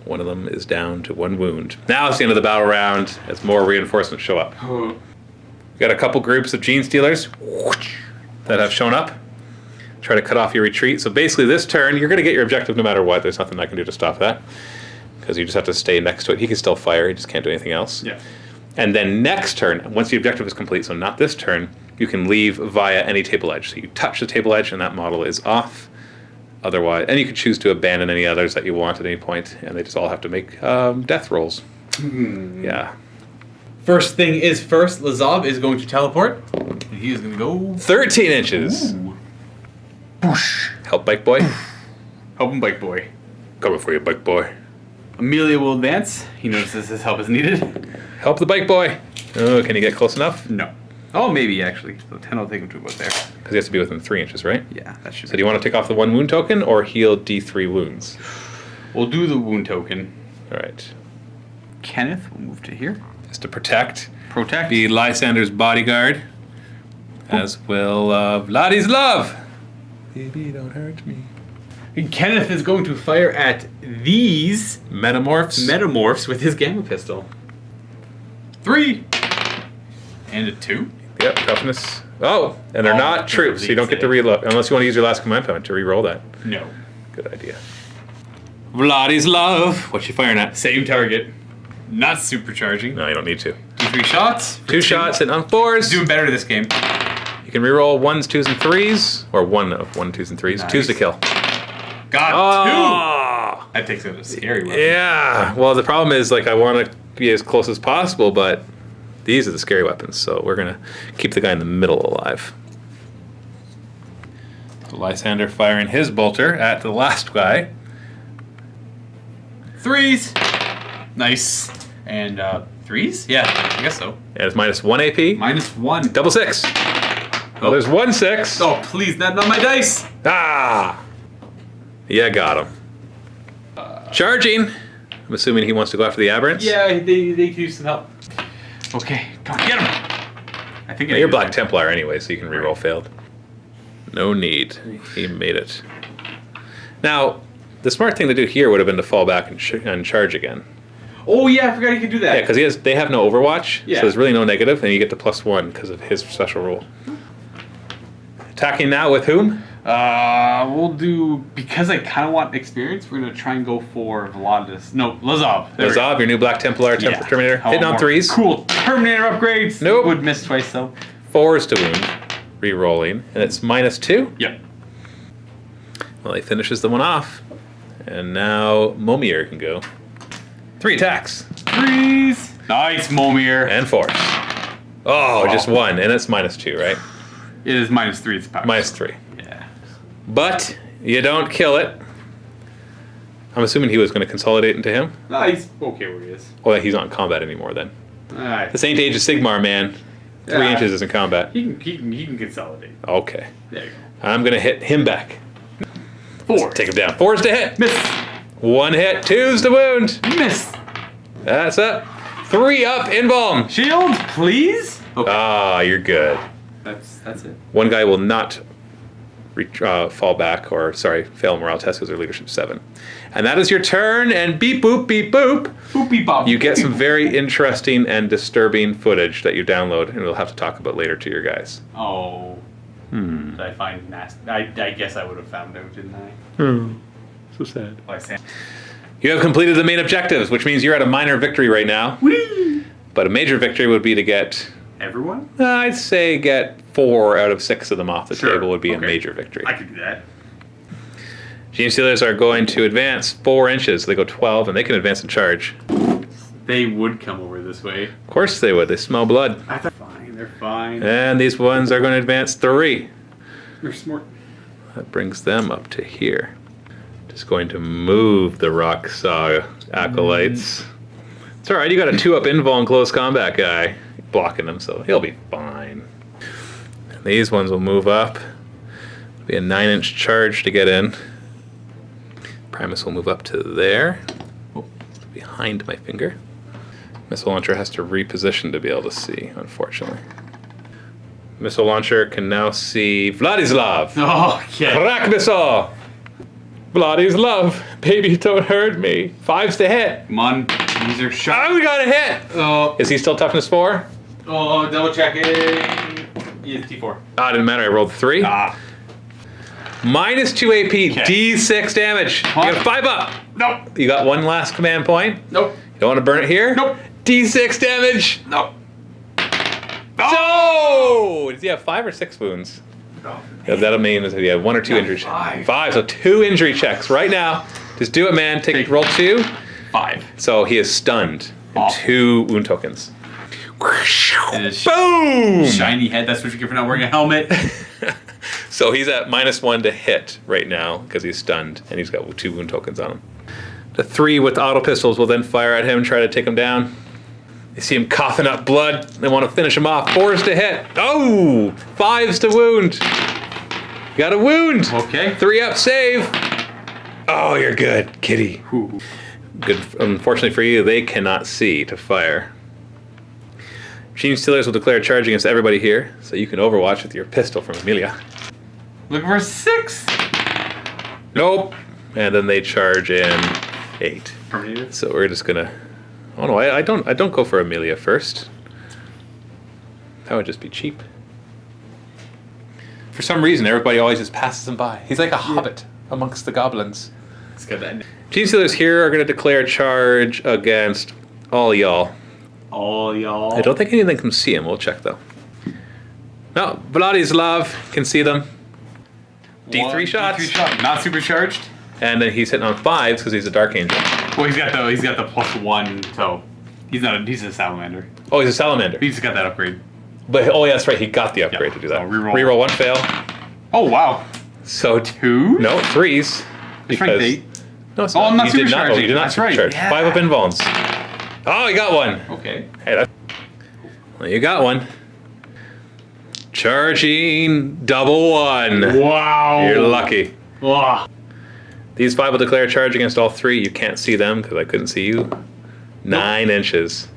One of them is down to 1 wound. Now it's the end of the battle round as more reinforcements show up. Oh. We got a couple groups of Genestealers that have shown up. Try to cut off your retreat. So basically this turn, you're going to get your objective no matter what. There's nothing I can do to stop that. Because you just have to stay next to it. He can still fire, he just can't do anything else. Yeah. And then next turn, once the objective is complete, so not this turn, you can leave via any table edge. So you touch the table edge and that model is off. Otherwise, and you can choose to abandon any others that you want at any point, and they just all have to make death rolls. Yeah. First thing is first, Lazov is going to teleport. And he is going to go 13 inches. Ooh. Help, bike boy. Help him, bike boy. Coming for you, bike boy. Amelia will advance. He notices his help is needed. Help the bike boy. Oh, can you get close enough? No. Oh, maybe actually. So 10 will take him to about there. Because he has to be within 3 inches, right? Yeah, that should So do you want to take off the 1 wound token or heal D3 wounds? We'll do the wound token. All right. Kenneth will move to here. Just to protect. Protect. Be Lysander's bodyguard. As will Vladislav. Baby, don't hurt me. And Kenneth is going to fire at these Metamorphs. metamorphs with his gamma pistol. 3. And a 2. Yep, toughness. Oh, and they're Oh, not troops, so you don't get to reload unless you want to use your last command point to re-roll that. No. Good idea. Vladislav. What you firing at? Same target. Not supercharging. No, you don't need to. Do 3 shots. for 2 shots and on 4s. Doing better this game. You can re-roll 1s, 2s, and 3s, or 1 of 1, 2s, and 3s. Nice. 2s to kill. Got Oh! 2. That takes out a scary weapon. Yeah. Well, the problem is, like, I want to be as close as possible, but these are the scary weapons, so we're gonna keep the guy in the middle alive. Lysander firing his bolter at the last guy. 3s. Nice. And 3s? Yeah, I guess so. And it's -1 AP. -1. Double 6. Oh, there's 1 6. Oh, please, not my dice. Ah! Yeah, got him. Charging. I'm assuming he wants to go after the aberrants. Yeah, they could use some help. Okay, come on, get him. I think Well, you're Black Templar anyway, so you can reroll failed. No need. He made it. Now, the smart thing to do here would have been to fall back and charge again. Oh yeah, I forgot he could do that. Yeah, because they have no Overwatch, Yeah. so there's really no negative, and you get to +1 because of his special rule. Attacking now with whom? We'll do, because I kind of want experience, we're going to try and go for Vladis. No, Lazov. There we go. Lazov, your new Black Templar Yeah. Terminator. How Hitting on more 3s. Cool Terminator upgrades. Nope. Would miss twice though. 4s to wound. Re-rolling. And it's -2. Yep. Well, he finishes the one off. And now Momir can go. 3 attacks. 3s. Nice, Momir. And 4s. Oh, just 1. And it's -2, right? It is -3. It's power. -3. Yeah. But you don't kill it. I'm assuming he was going to consolidate into him. No, he's okay where he is. Well, he's not in combat anymore then. Alright. This ain't Age of Sigmar, man. 3 Yeah. inches is in combat. He can consolidate. Okay. There you I'm going to hit him back. go. 4. Take him down. 4s to hit. Miss. 1 hit. 2s to wound. Miss. That's up. 3 up. Invuln. Shield, please. Okay. Ah, you're good. That's it. One guy will not fall back, or sorry, fail morale test because their leadership 7. And that is your turn, and beep boop, beep boop. Boopy bop. You get some very interesting and disturbing footage that you download, and we'll have to talk about later to your guys. Oh. Did I find nasty? I guess I would have found out, didn't I? So sad. Like Sam. You have completed the main objectives, which means you're at a minor victory right now. Whee! But a major victory would be to get, Everyone? I'd say, get 4 out of 6 of them off the Sure, table would be okay. a major victory. I could do that. Genestealers are going to advance 4 inches. They go 12, and they can advance and charge. They would come over this way. Of course they would. They smell blood. I thought fine, they're fine. And these ones are going to advance 3. They're smart. That brings them up to here. Just going to move the Rock Saw acolytes. It's alright, you got a 2-up invuln close combat guy blocking them, so he'll be fine. And these ones will move up. Be a 9-inch charge to get in. Primus will move up to there. Oh, behind my finger. Missile launcher has to reposition to be able to see, unfortunately. Missile launcher can now see Vladislav. Oh, okay. Crack missile! Vladislav, baby, don't hurt me. 5s to hit. Come on. These are shot. Oh, we got a hit! Oh, Is he still toughness 4? double checking. Yeah, T4. Ah, it didn't matter, I rolled 3. Ah. -2 AP, Okay. D6 damage. You got 5 up. Nope. You got 1 last command point. Nope. You don't want to burn it here? Nope. D6 damage. Nope. Oh! Does he have 5 or 6 wounds? Oh. Yeah, that'll mean that he had 1 or 2 Yeah, injury 5. 5, so 2 injury checks right now. Just do it, man. Take roll 2. 5. So he is stunned. And Awful. 2 wound tokens. It is Boom! shiny head. That's what you get for not wearing a helmet. So he's at -1 to hit right now because he's stunned, and he's got 2 wound tokens on him. The 3 with auto pistols will then fire at him and try to take him down. They see him coughing up blood. They want to finish him off. 4s to hit. Oh! 5s to wound. Got a wound. Okay. 3 up save. Oh, you're good, kitty. Ooh. Good. Unfortunately for you, they cannot see to fire. Genestealers will declare a charge against everybody here, so you can overwatch with your pistol from Amelia. Looking for 6. Nope. And then they charge in 8. Terminated. So we're just gonna Oh no, I don't go for Amelia first. That would just be cheap. For some reason, everybody always just passes him by. He's like a hobbit amongst the goblins. Let's get that. Genestealers here are going to declare charge against all y'all. All y'all. I don't think anything can see him. We'll check though. No, Vladislav can see them. D3 shots. D3 shot. Not supercharged. And then he's hitting on 5s because he's a Dark Angel. Well, he's got the +1, so he's a salamander. Oh, he's a salamander. He's got that upgrade. But oh yeah, that's right. He got the upgrade to do that. So reroll. Reroll 1 fail. Oh wow. So 2? No, 3s. Strength 8. No, it's Oh, not. I'm not You did not. supercharging. Oh, you did not That's right. supercharge. Yeah. 5 up invulns. Oh, you got one. Okay. Hey, well, you got one. Charging double 1. Wow. You're lucky. Wow. These 5 will declare charge against all 3. You can't see them because I couldn't see you. 9 inches.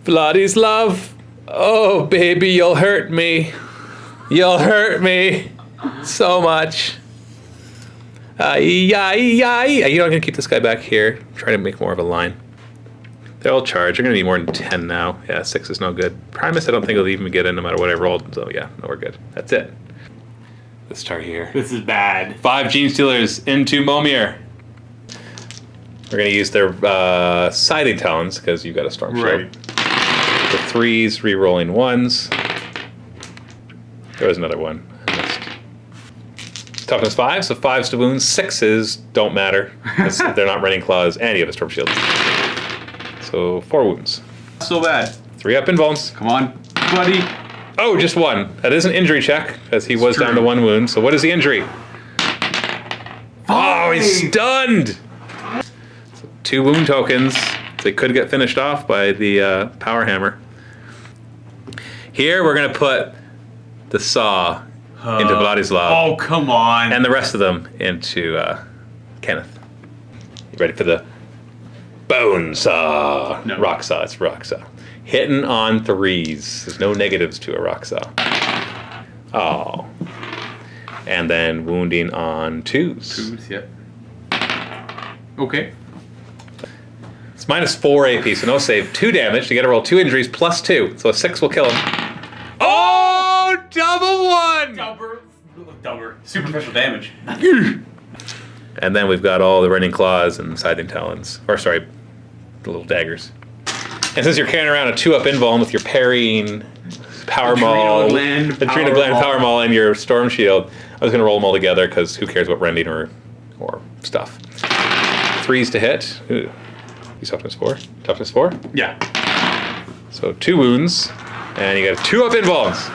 Vladislav. Oh, baby, you'll hurt me. You'll hurt me so much. You're not going to keep this guy back here. Try to make more of a line. They'll charge. They're going to need more than 10 now. Yeah, 6 is no good. Primus, I don't think it'll even get in no matter what I rolled. So yeah, no, we're good. That's it. Let's start here. This is bad. 5 Genestealers into Momir. We're going to use their Siding Talons because you've got a Storm Shield. Right. The 3s, re-rolling 1s. There was another one. I missed. Toughness 5, so 5s to wounds. 6s don't matter because they're not running claws and you have a Storm Shield. So 4 wounds. Not so bad. 3 up invulns. Come on, buddy. Oh, just 1. That is an injury check because he was true. down to 1 wound. So what is the injury? Oh, he's stunned. So 2 wound tokens. They could get finished off by the power hammer. Here we're gonna put the saw into Vladislav. Oh, come on. And the rest of them into Kenneth. You ready for the bone saw? No. Rock saw. It's rock saw. Hitting on 3s. There's no negatives to a rock saw. Oh. And then wounding on 2s. 2s, yep. Okay. It's -4 AP, so no save. 2 damage. You got to roll 2 injuries plus 2, so a 6 will kill him. Oh, double 1! Double. Superficial damage. And then we've got all the running claws and siding talons. Or sorry, the little daggers. And since you're carrying around a 2-up invuln with your parrying power maul, Adrenal Gland power maul, and your storm shield, I was going to roll them all together because who cares about rending or stuff. 3s to hit. Ooh. He's toughness 4. Toughness 4. Yeah. So 2 wounds, and you got 2 up invulns.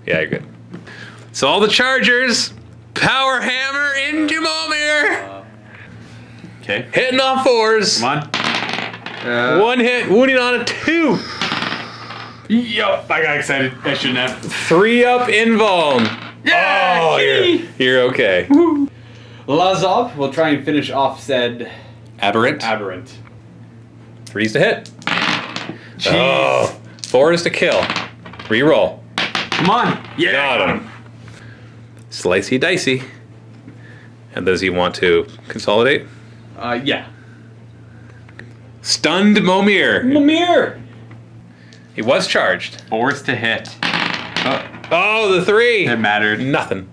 Yeah, you're good. So all the chargers, power hammer into Momir. Okay. Hitting on 4s. Come on. 1 hit, wounding on a 2. Yup. I got excited. I shouldn't have. 3 up invuln. Yeah. Oh, you're okay. Lazov will try and finish off said Aberrant. 3s to hit. Jeez. Oh, 4 is to kill. Reroll. Come on. Yeah. Got him. Slicey dicey. And does he want to consolidate? Yeah. Stunned Momir. Momir. He was charged. 4s to hit. Oh, the 3. It mattered. Nothing.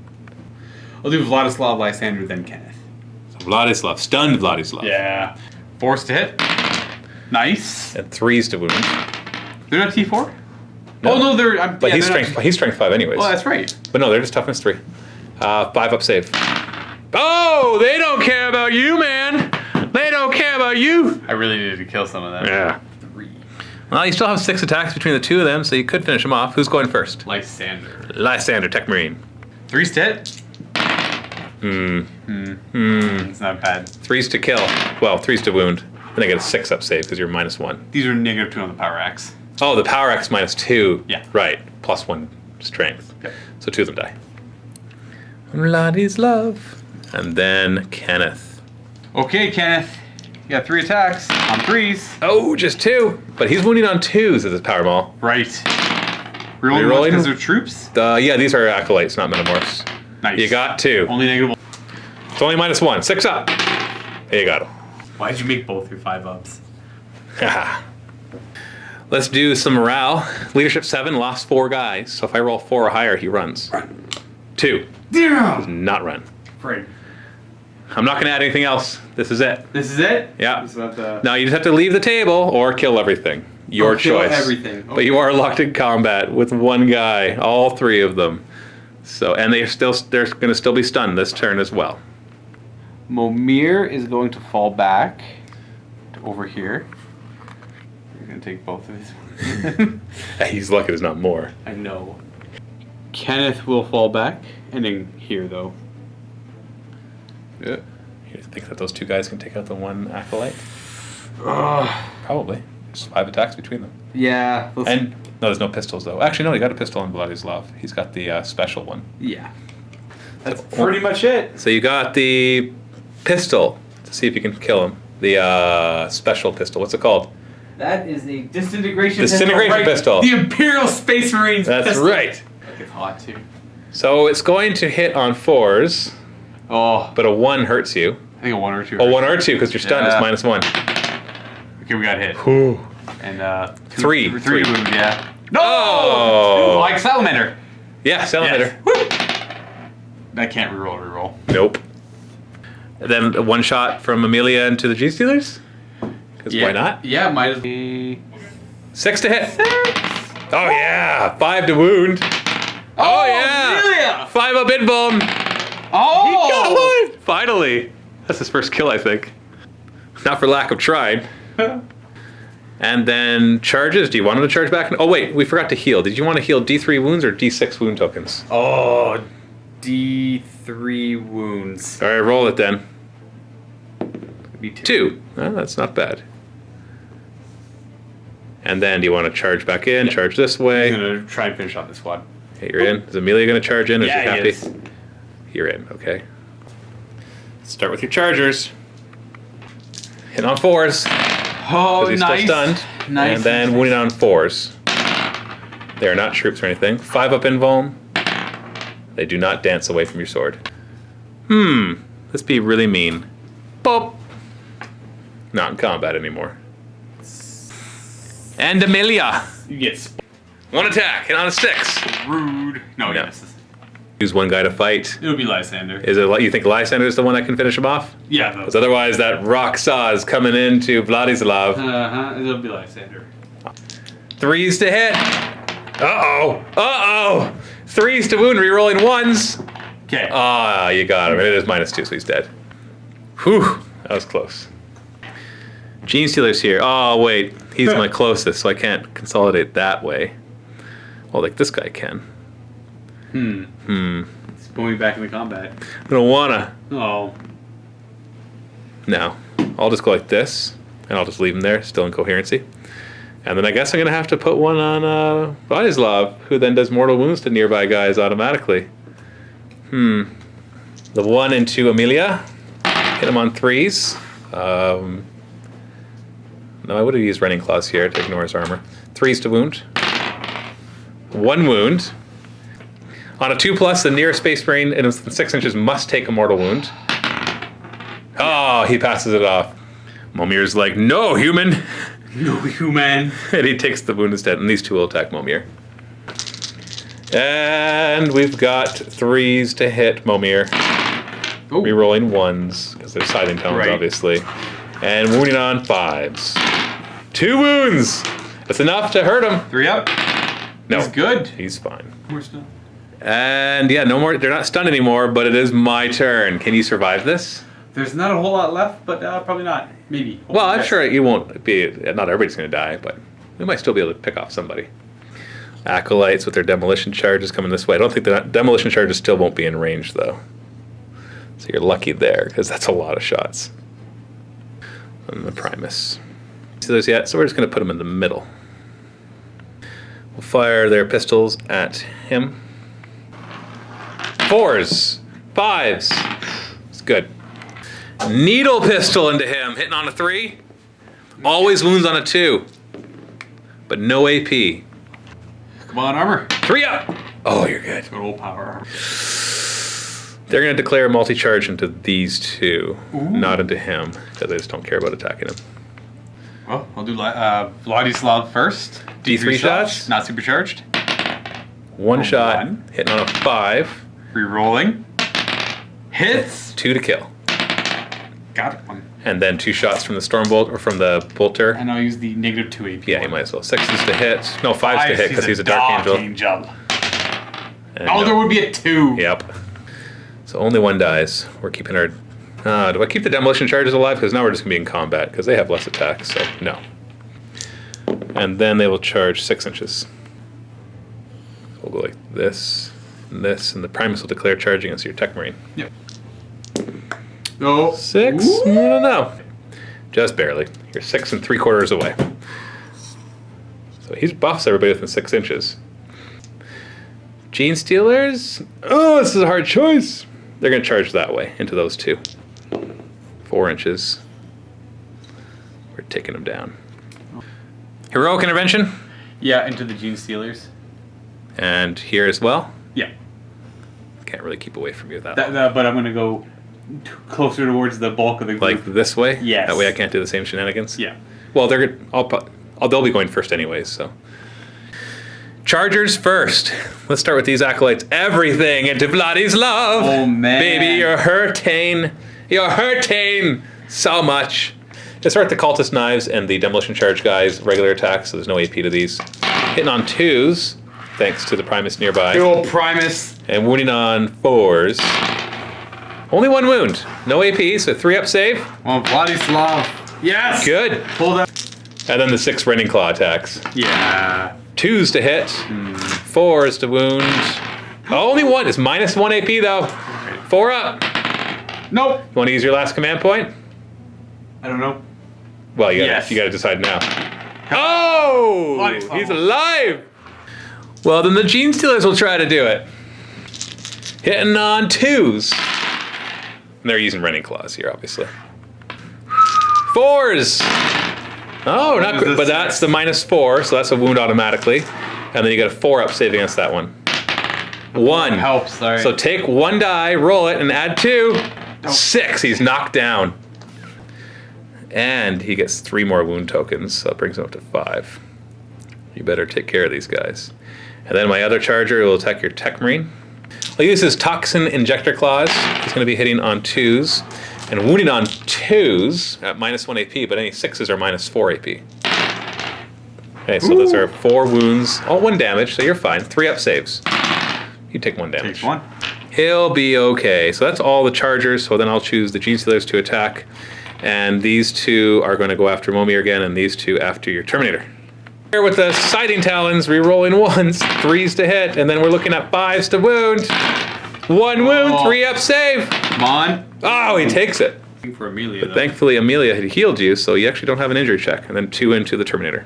I'll do Vladislav, Lysander, then Kenneth. So Vladislav. Stunned Vladislav. Yeah. 4s to hit. Nice. And 3s to wound. They're not T4? No. Oh, no, they're... But he's strength 5 anyways. Oh, that's right. But no, they're just toughness 3. 5 up save. Oh, they don't care about you, man. They don't care about you. I really needed to kill some of them. Yeah. 3. Well, you still have 6 attacks between the 2 of them, so you could finish them off. Who's going first? Lysander. Lysander, Tech Marine. 3s to hit. It's not bad. 3s to kill. Well, 3s to wound. Then I get a 6 up save because you're -1. These are -2 on the power axe. Oh, the power X -2. Yeah. Right. +1 strength. Yep. So 2 of them die. Vladislav. And then Kenneth. Okay, Kenneth. You got 3 attacks on 3s. Oh, just 2. But he's wounding on 2s with his power maul. Right. Rerolling because they're troops? Yeah, these are acolytes, not metamorphs. Nice. You got 2. Only negative. It's only -1. 6 up. There you got him. Why'd you make both your 5 ups? Let's do some morale. Leadership 7 lost 4 guys. So if I roll 4 or higher, he runs. 2. Does not run. Afraid. I'm not going to add anything else. This is it. This is it? Yeah. This is Now you just have to leave the table or kill everything. Your kill choice. everything. Okay. But you are locked in combat with 1 guy, all 3 of them. So, and they're going to still be stunned this turn as well. Momir is going to fall back to over here. You're going to take both of these. He's lucky there's not more. I know. Kenneth will fall back, ending here though. Yeah. You think that those 2 guys can take out the 1 acolyte? Probably. There's 5 attacks between them. Yeah. And no, there's no pistols though. Actually, no, he got a pistol on Vladislav. He's got the special one. Yeah. That's pretty much it. So you got the pistol to see if you can kill him. The special pistol. What's it called? That is a disintegration pistol. The Imperial Space Marines That's pistol. right. It's hot too. So it's going to hit on 4s, Oh, but a 1 hurts you. I think a 1 or 2. Oh, 1 or 2 because you're stunned. Yeah. It's -1. Okay, we got hit. Ooh. And 3. 3 wound, yeah. No! Oh. Ooh, like Salamander. Yeah, Salamander. Yes. I can't reroll. Nope. And then a 1 shot from Amelia into the Genestealers? Because why not? Yeah, might as well. 6 to hit. Oh yeah, 5 to wound. Oh yeah, Amelia! 5 up invuln. Oh! He got 1. Finally. That's his first kill, I think. Not for lack of trying. And then charges. Do you want him to charge back? Oh wait, we forgot to heal. Did you want to heal D3 wounds or D6 wound tokens? Oh, D3 wounds. All right, roll it then. Be 2. Oh, that's not bad. And then do you want to charge back in? Charge this way. I'm gonna try and finish off this squad. Okay, you're in. Is Amelia going to charge in? Or Yeah, is she he happy? is. You're in. Okay. Start with your chargers. Hit on 4s. Oh, Because he's nice. still stunned. Nice. And then wounding on 4s. They are not troops or anything. 5 up invuln. They do not dance away from your sword. Let's be really mean. Boop. Not in combat anymore. And Amelia. You get 1 attack. Hit on a 6. rude. No, No. yes. Use 1 guy to fight. It would be Lysander. Is it you think Lysander is the one that can finish him off? Yeah, Because otherwise that rock saw is coming into Vladislav. It'll be Lysander. 3s to hit. Uh-oh. 3s to wound, rerolling 1s. Okay. Ah, you got him. It is -2, so he's dead. Whew, that was close. Genestealer's here. Oh, wait. He's my closest, so I can't consolidate that way. Well, like this guy can. It's going back into combat. I don't wanna. Oh. No. I'll just go like this, and I'll just leave him there, still in coherency. And then I guess I'm going to have to put 1 on Vladislav, who then does mortal wounds to nearby guys automatically. The 1 into Amelia. Hit him on 3s. No, I would have used Running Claws here to ignore his armor. 3s to wound. 1 wound. On a 2+, the nearest Space Marine in 6 inches must take a mortal wound. Oh, he passes it off. Momir's like, no, human. No, human. And he takes the wound instead, and these 2 will attack Momir. And we've got 3s to hit Momir. Ooh. Rerolling 1s, because they're siding tones, Right. obviously. And wounding on 5s. 2 wounds! That's enough to hurt him. 3 up. No. He's good. He's fine. We're still. And yeah, no more. They're not stunned anymore, but it is my turn. Can you survive this? There's not a whole lot left, but probably not. Maybe. Well, I'm sure you won't be. Not everybody's going to die, but we might still be able to pick off somebody. Acolytes with their demolition charges coming this way. I don't think the demolition charges still won't be in range, though. So you're lucky there, because that's a lot of shots. And the Primus. See those yet? So we're just going to put them in the middle. We'll fire their pistols at him. 4s. 5s. It's good. Needle pistol into him. Hitting on a 3. Always wounds on a 2. But no AP. Come on, armor. 3 up. Oh, you're good. Good old power armor. They're going to declare multi-charge into these 2. Not into him. Because they just don't care about attacking him. Well, I'll do Vladislav first. D3 shots. Not supercharged. One shot, one. hitting on a 5. Re-rolling. Hits. 2 to kill. Got it. One. And then 2 shots from the Stormbolt or from the Bolter. And I'll use the -2 AP. Yeah, you might as well. 6 is to hit. No, 5 is to hit because he's a Dark Angel. And Oh, there would be a 2. Yep. So only 1 dies. We're keeping our... do I keep the demolition charges alive? Because now we're just going to be in combat because they have less attacks, so no. And then they will charge 6 inches. We'll go like this, and this, and the Primus will declare charging as your Tech Marine. Yep. No. 6? Ooh. No. Just barely. You're 6 3/4 away. So he buffs everybody within 6 inches. Genestealers? Oh, this is a hard choice. They're going to charge that way, into those 2. 4 inches. We're taking them down. Heroic Intervention. Yeah, into the Genestealers. And here as well. Yeah. Can't really keep away from you with that. But I'm going to go closer towards the bulk of the group. Like this way? Yes. That way I can't do the same shenanigans? Yeah. Well, they'll be going first anyways, so. Chargers first. Let's start with these acolytes. Everything into Vladislav. Oh, man. Baby, you're hurting. You're hurting so much. Let's start the cultist knives and the demolition charge guys, regular attacks, so there's no AP to these. Hitting on 2s, thanks to the Primus nearby. Good old Primus. And wounding on 4s. Only 1 wound. No AP, so 3-up save. Well, Vladislav. Yes. Good. Pull that. And then the 6 Rending Claw attacks. Yeah. 2s to hit. 4s to wound. Oh, only 1. It's -1 AP though. 4 up. Nope. You want to use your last command point? I don't know. Well, you Yes. gotta decide now. Oh! Vladislav. He's alive! Well, then the Genestealers will try to do it. Hitting on 2s. And they're using Rending Claws here, obviously. 4s! Oh, not good. But that's the -4, so that's a wound automatically. And then you get a 4-up save against that one. 1. Helps, sorry. So take 1 die, roll it, and add 2. 6. He's knocked down. And he gets 3 more wound tokens, so that brings him up to 5. You better take care of these guys. And then my other charger will attack your Tech Marine. I'll use his Toxin Injector Claws. He's going to be hitting on 2s and wounding on 2s at -1 AP, but any 6s are -4 AP. Okay, so those are 4 wounds, all 1 damage, so you're fine. 3-up saves. You take 1 damage. Takes 1. He'll be okay. So that's all the chargers, so then I'll choose the Genestealers to attack. And these 2 are going to go after Momir again, and these 2 after your Terminator. Here with the Sighting Talons, re-rolling 1s, 3s to hit, and then we're looking at 5s to wound. 1 wound, 3-up save. Come on. Oh, he takes it. For Amelia, But thankfully, Amelia had healed you, so you actually don't have an injury check. And then 2 into the Terminator.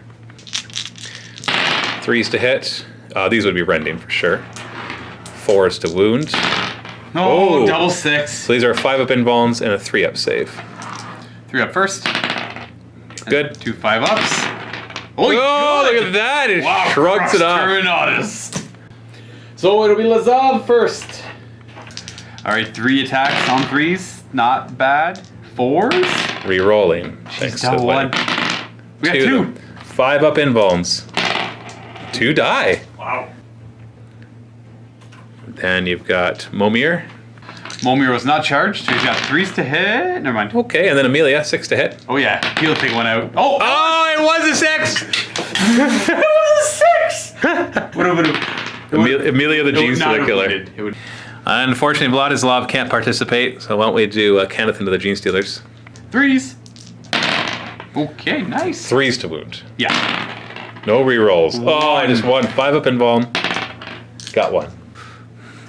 3s to hit. These would be rending for sure. 4s to wound. Oh, Oh. double 6. So these are 5-up invulns and a 3-up save. 3 up first. Good. 2 5-ups. Oh, Look at that! It Wow, shrugs it off. Terminatus. So it'll be Lazav first. All right, 3 attacks on 3s. Not bad. 4s. Re-rolling. Thanks to Double 1. We got 2. 5-up invulns. 2 die. Wow. Then you've got Momir. Momir was not charged, so he's got 3s to hit. Never mind. Okay, and then Amelia, 6 to hit. Oh yeah, he'll take 1 out. Oh! Oh, it was a 6! It was a 6! Amelia the Genestealer Killer. It would. Unfortunately, Vladislav can't participate, so why don't we do Kenneth into the Genestealers. 3s. Okay, nice. 3s to wound. Yeah. No re-rolls. Oh, I 1. just won. 5-up invuln. Got 1.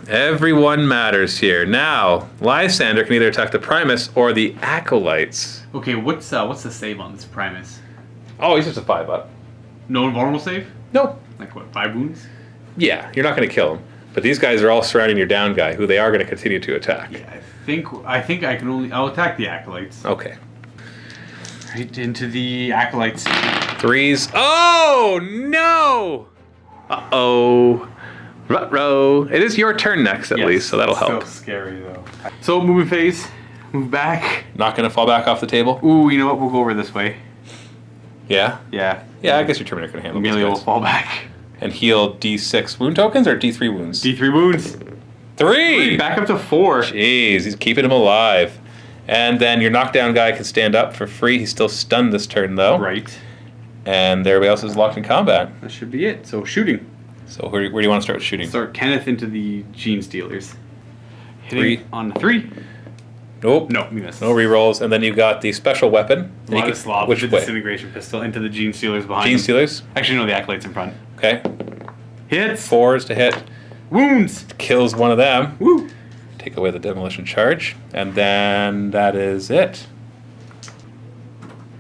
Everyone matters here. Now, Lysander can either attack the Primus or the Acolytes. Okay, what's the save on this Primus? Oh, he's just a 5-up. No invulnerable save? No. Like what, 5 wounds? Yeah, you're not going to kill him. But these guys are all surrounding your down guy, who they are going to continue to attack. Yeah, I think I can only. I'll attack the acolytes. Okay. Right into the acolytes. 3s. Oh, no! Uh-oh. Ruh-roh. It is your turn next, at least, so that'll help. So scary, though. So, moving phase. Move back. Not going to fall back off the table? Ooh, you know what? We'll go over this way. Yeah? Yeah. Yeah, I guess your Terminator can handle Amelia will these guys. fall back. And heal D6 wound tokens or D3 wounds? D3 wounds. 3! Back up to 4. Jeez, he's keeping him alive. And then your knockdown guy can stand up for free. He's still stunned this turn, though. Right. And everybody else is locked in combat. That should be it. So shooting. So where do you want to start with shooting? Start Kenneth into the Genestealers. Three. Hitting on 3. Nope. No, we missed. No rerolls. And then you've got the special weapon. And you can- Vladislav which with the way? disintegration pistol into the Genestealers behind him. Genestealers. Actually, no, the Acolytes in front. Okay. Hits. 4s to hit. Wounds. Kills one of them. Woo. Take away the demolition charge. And then that is it.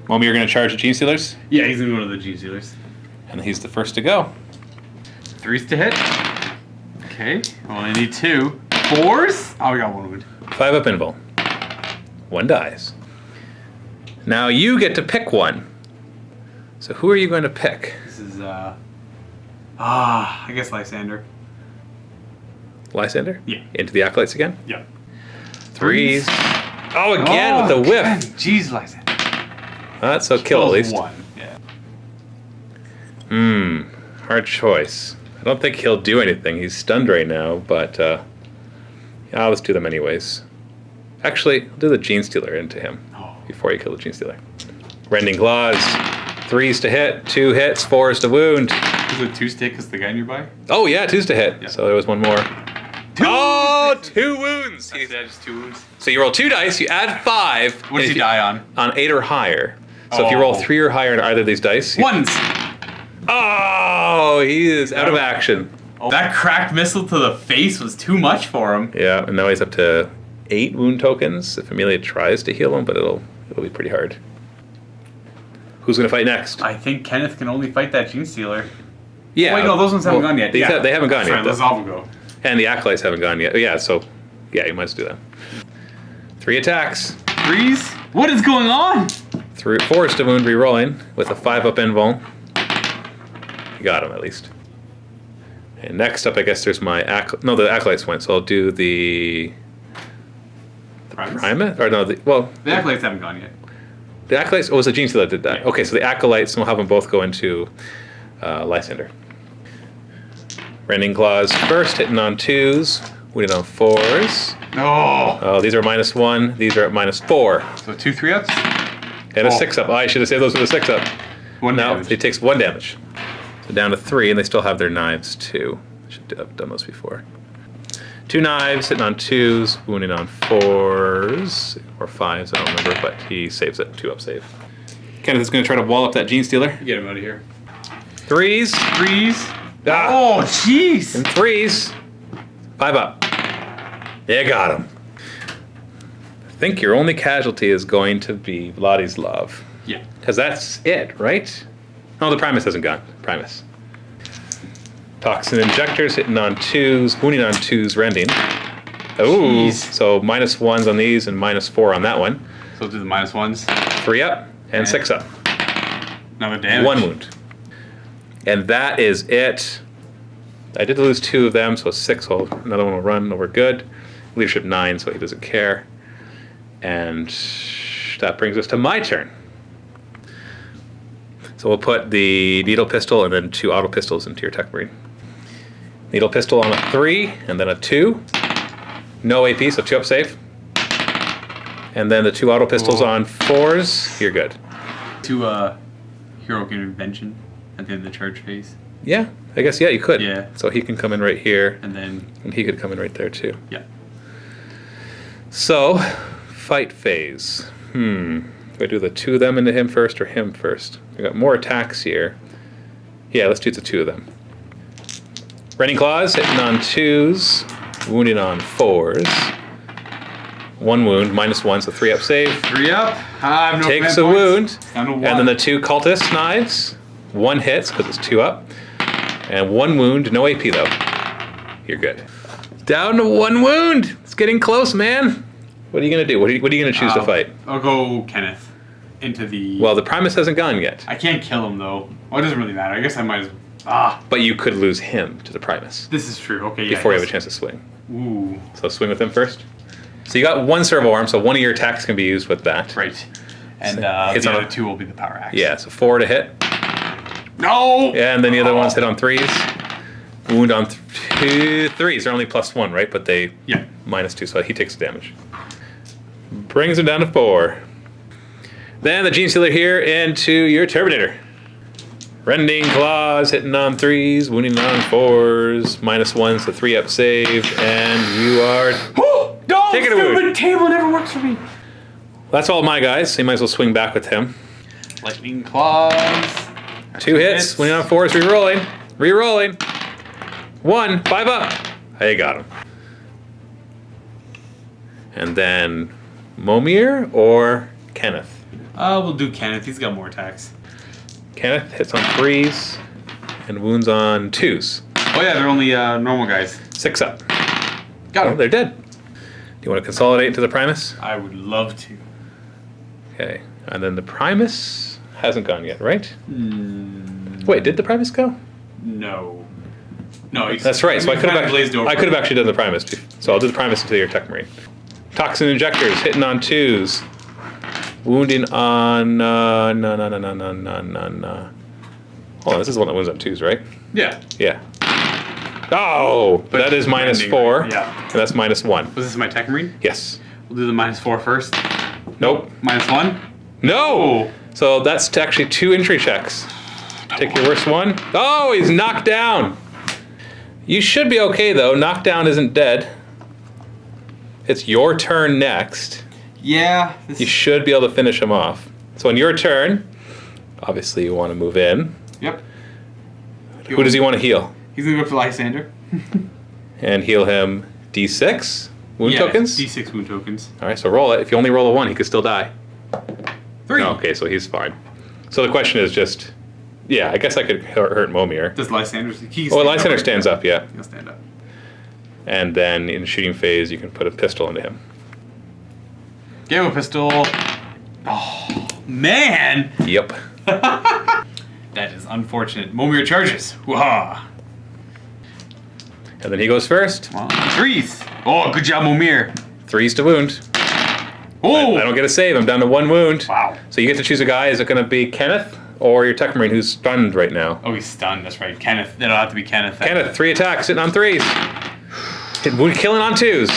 Mommy, you're going to charge the Genestealers? Yeah, he's in one of the Genestealers. And he's the first to go. 3s to hit. Okay. Only need 2. 4s. Oh, we got 1 wound. 5 up invul. 1 dies. Now you get to pick one. So who are you going to pick? This is, I guess Lysander. Lysander? Yeah. Into the Acolytes again? Yep. 3s. Oh, again with the whiff. Jeez, Lysander. That's so kill at least. 1. Yeah. Hard choice. I don't think he'll do anything. He's stunned right now, but yeah, let's do them anyways. Actually, I'll do the Genestealer into him before you kill the Genestealer. Rending Claws. 3s to hit, 2 hits, 4s to wound. Is it 2 stick? Is the guy nearby? Oh yeah, 2s to hit. Yeah. So there was one more. 2 wounds. Yeah, just 2 wounds. So you roll 2 dice, you add 5. What does he die on? On 8 or higher. So if you roll 3 or higher on either of these dice. Ones. Oh, he is out of action. Oh, that cracked missile to the face was too much for him. Yeah, and now he's up to 8 wound tokens if Amelia tries to heal him, but it'll be pretty hard. Who's going to fight next? I think Kenneth can only fight that Genestealer. Yeah. Oh, wait, no, those ones haven't gone yet. They haven't gone yet. Sorry, Lazav will go. And the Acolytes haven't gone yet. Yeah, so yeah, you might as well do that. 3 attacks. 3s? What is going on? 4s to wound re-rolling with a 5 up invul. You got him at least. And next up, I guess there's my the Acolytes went, so I'll do the Primate? Or no, The Acolytes haven't gone yet. the Acolytes, it was the Genestealer that did that. Yeah. Okay, so the Acolytes, we'll have them both go into Lysander. Rending Claws first, hitting on 2s, wounded on 4s. No. Oh, these are -1, these are at -4. So 2 3-ups? And a 6 up. Oh, I should have saved those with a 6 up. 1 No, damage. it takes 1 damage. So down to 3, and they still have their knives too. Should have done those before. 2 knives, hitting on 2s, wounding on 4s, or 5s, I don't remember, but he saves it. 2 up save. Kenneth is going to try to wall up that Genestealer. Get him out of here. 3s. 3s. Ah. Oh, jeez. And 3s. 5 up. You got him. I think your only casualty is going to be Vladislav. Yeah. Because that's it, right? Oh, the Primus hasn't gone. Primus. Toxin injectors hitting on 2s, wounding on 2s, rending. Oh, Jeez. so -1s on these and -4 on that one. So do the -1s. 3 up and 6 up. Another damage. 1 wound. And that is it. I did lose 2 of them, so 6. So another one will run. No, we're good. Leadership 9, so he doesn't care. And that brings us to my turn. So we'll put the needle pistol and then 2 auto pistols into your tech marine. Needle pistol on a 3 and then a 2. No AP, so 2 up save. And then the 2 auto pistols on 4s. You're good. 2 heroic intervention at the end of the charge phase. Yeah, I guess, yeah, you could. Yeah. So he can come in right here. And then, And he could come in right there too. yeah. So, fight phase. Do I do the 2 of them into him first or him first? We got more attacks here. Yeah, let's do the 2 of them. Rending Claws, hitting on 2s, wounding on 4s. 1 wound, -1, so 3 up save. 3 up. I have no Takes command a points. wound. Down to 1. And then the 2 cultist knives. 1 hits because it's 2 up. And 1 wound, no AP though. You're good. Down to 1 wound. It's getting close, man. What are you gonna do? What are you gonna choose to fight? I'll go Kenneth into the. Well, the Primus hasn't gone yet, I can't kill him though. Well, it doesn't really matter. I guess I might as. but you could lose him to the Primus This is true. Okay. Yeah. before you have a chance to swing. Ooh. So swing with him first. So you got 1 servo arm, so one of your attacks can be used with that. Right. And hits the on other 2 will be the power axe. Yeah, so 4 to hit. No! Yeah, and then the other ones hit on 3s. Wound on 2 3s. They're only +1, right? But they -2, so he takes the damage. Brings him down to 4. Then the Genestealer here into your Terminator. Rending Claws, hitting on 3s, wounding on 4s, -1, so 3-up save, and you are taking a wound. Stupid table never works for me. That's all my guys, so you might as well swing back with him. Lightning Claws. 2 hits, wounding on 4s, re-rolling. Re-rolling. 1, 5 up. Hey, got him. And then Momir or Kenneth? We'll do Kenneth. He's got more attacks. Kenneth hits on 3s and wounds on 2s. Oh yeah, they're only normal guys. 6 up. Got Oh, him. they're dead. Do you want to consolidate into the Primus? I would love to. Okay. And then the Primus hasn't gone yet, right? Wait, did the Primus go? No. No, That's right. So I could have glazed over. I could have actually done the Primus too. So I'll do the Primus until your Tech Marine. Toxin injectors hitting on 2s. Wounding on no. Hold on, this is the one that wounds on 2s, right? Yeah. Yeah. Oh, but that is -4. Yeah. And that's -1. Was this my Tech Marine? Yes. We'll do the -4 first. Nope. -1? No. Oh. So that's actually 2 entry checks. Take your worst one. Oh, he's knocked down. You should be okay though. Knockdown isn't dead. It's your turn next. Yeah. You should be able to finish him off. So on your turn, obviously you want to move in. Yep. Who does he want to heal? He's gonna go for Lysander. And heal him D6 wound tokens? D6 wound tokens. Alright, so roll it. If you only roll a 1, he could still die. 3. Oh, okay, so he's fine. So the question is just, yeah, I guess I could hurt Momir. Does Lysander... Oh, Lysander stands up, yeah. He'll stand up. And then in shooting phase, you can put a pistol into him. Give him a pistol. Oh, man! Yep. That is unfortunate. Momir charges. Wah! And then he goes first. 3s. Oh, good job, Momir. 3s to wound. Oh! I don't get a save. I'm down to 1 wound. Wow. So you get to choose a guy. Is it going to be Kenneth or your Tech Marine who's stunned right now? Oh, he's stunned. That's right. Kenneth. That'll have to be Kenneth. Kenneth, 3 attacks, hitting on 3s. Wound killing on 2s.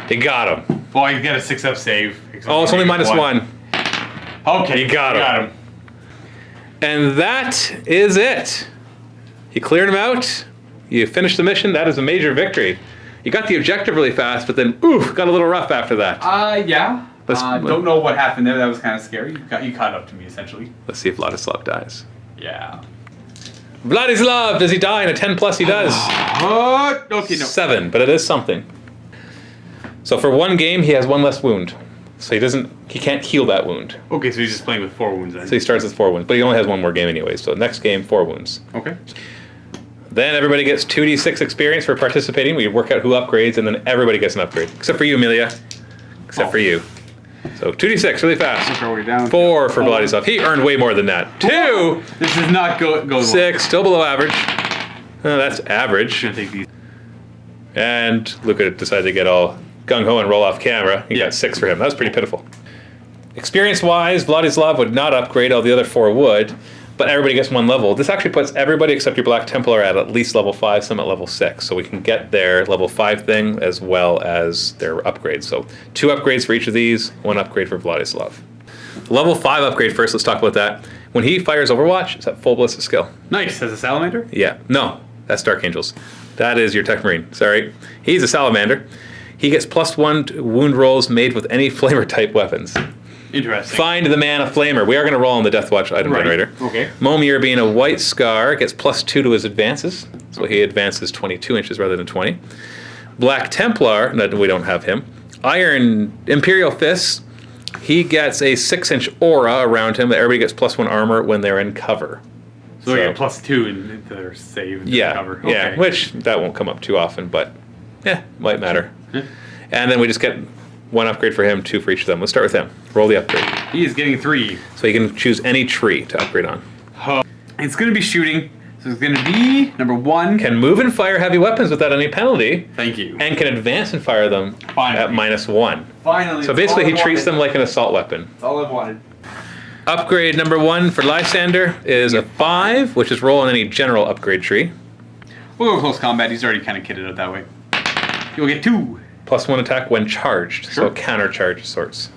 He got him. Boy, you get a 6-up save. Oh, it's only -1. Okay. You got him. And that is it. You cleared him out. You finished the mission. That is a major victory. You got the objective really fast, but then, oof, got a little rough after that. Yeah. Let's- Don't know what happened there. That was kind of scary. You caught up to me, essentially. Let's see if Vladislav dies. Yeah. Vladislav, does he die? In a 10+, he does. Okay, no. 7, but it is something. So for 1 game, he has 1 less wound. So he can't heal that wound. Okay, so he's just playing with 4 wounds then. So he starts with 4 wounds, but he only has 1 more game anyway. So next game, 4 wounds. Okay. Then everybody gets 2d6 experience for participating. We work out who upgrades, and then everybody gets an upgrade. Except for you, Amelia. Except for you. So 2d6, really fast. So we're down. 4 for Vladislav. He earned way more than that. 2! This does not go 6, still below average. That's average. I'm gonna take these. And Luca decided to get all gung-ho and roll off camera. He got 6 for him. That was pretty pitiful. Experience-wise, Vladislav would not upgrade. All the other 4 would. But everybody gets 1 level. This actually puts everybody except your Black Templar at least level 5, some at level 6. So we can get their level 5 thing as well as their upgrades. So 2 upgrades for each of these, 1 upgrade for Vladislav. Level 5 upgrade first, let's talk about that. When he fires Overwatch, it's at full ballistic skill. Nice. As a salamander? Yeah. No, that's Dark Angels. That is your Tech Marine. Sorry. He's a salamander. He gets +1 to wound rolls made with any flamer type weapons. Interesting. Find the man a flamer. We are going to roll on the Deathwatch item generator. Okay. Momir being a white scar gets +2 to his advances. So he advances 22 inches rather than 20. Black Templar, no, we don't have him. Iron Imperial Fists, he gets a 6-inch aura around him that everybody gets +1 armor when they're in cover. So we get +2 in their save and Yeah, cover. yeah, Okay. which that won't come up too often, but might matter. And then we just get 1 upgrade for him, 2 for each of them. Let's start with him. Roll the upgrade. He is getting 3. So you can choose any tree to upgrade on. It's going to be shooting. So it's going to be number 1. Can move and fire heavy weapons without any penalty. Thank you. And can advance and fire them Finally. at -1. Finally. So basically he treats them like an assault weapon. That's all I wanted. Upgrade number 1 for Lysander is a 5, which is roll on any general upgrade tree. We'll go close combat. He's already kind of kitted out that way. You'll get 2. +1 attack when charged, so counter charge of sorts.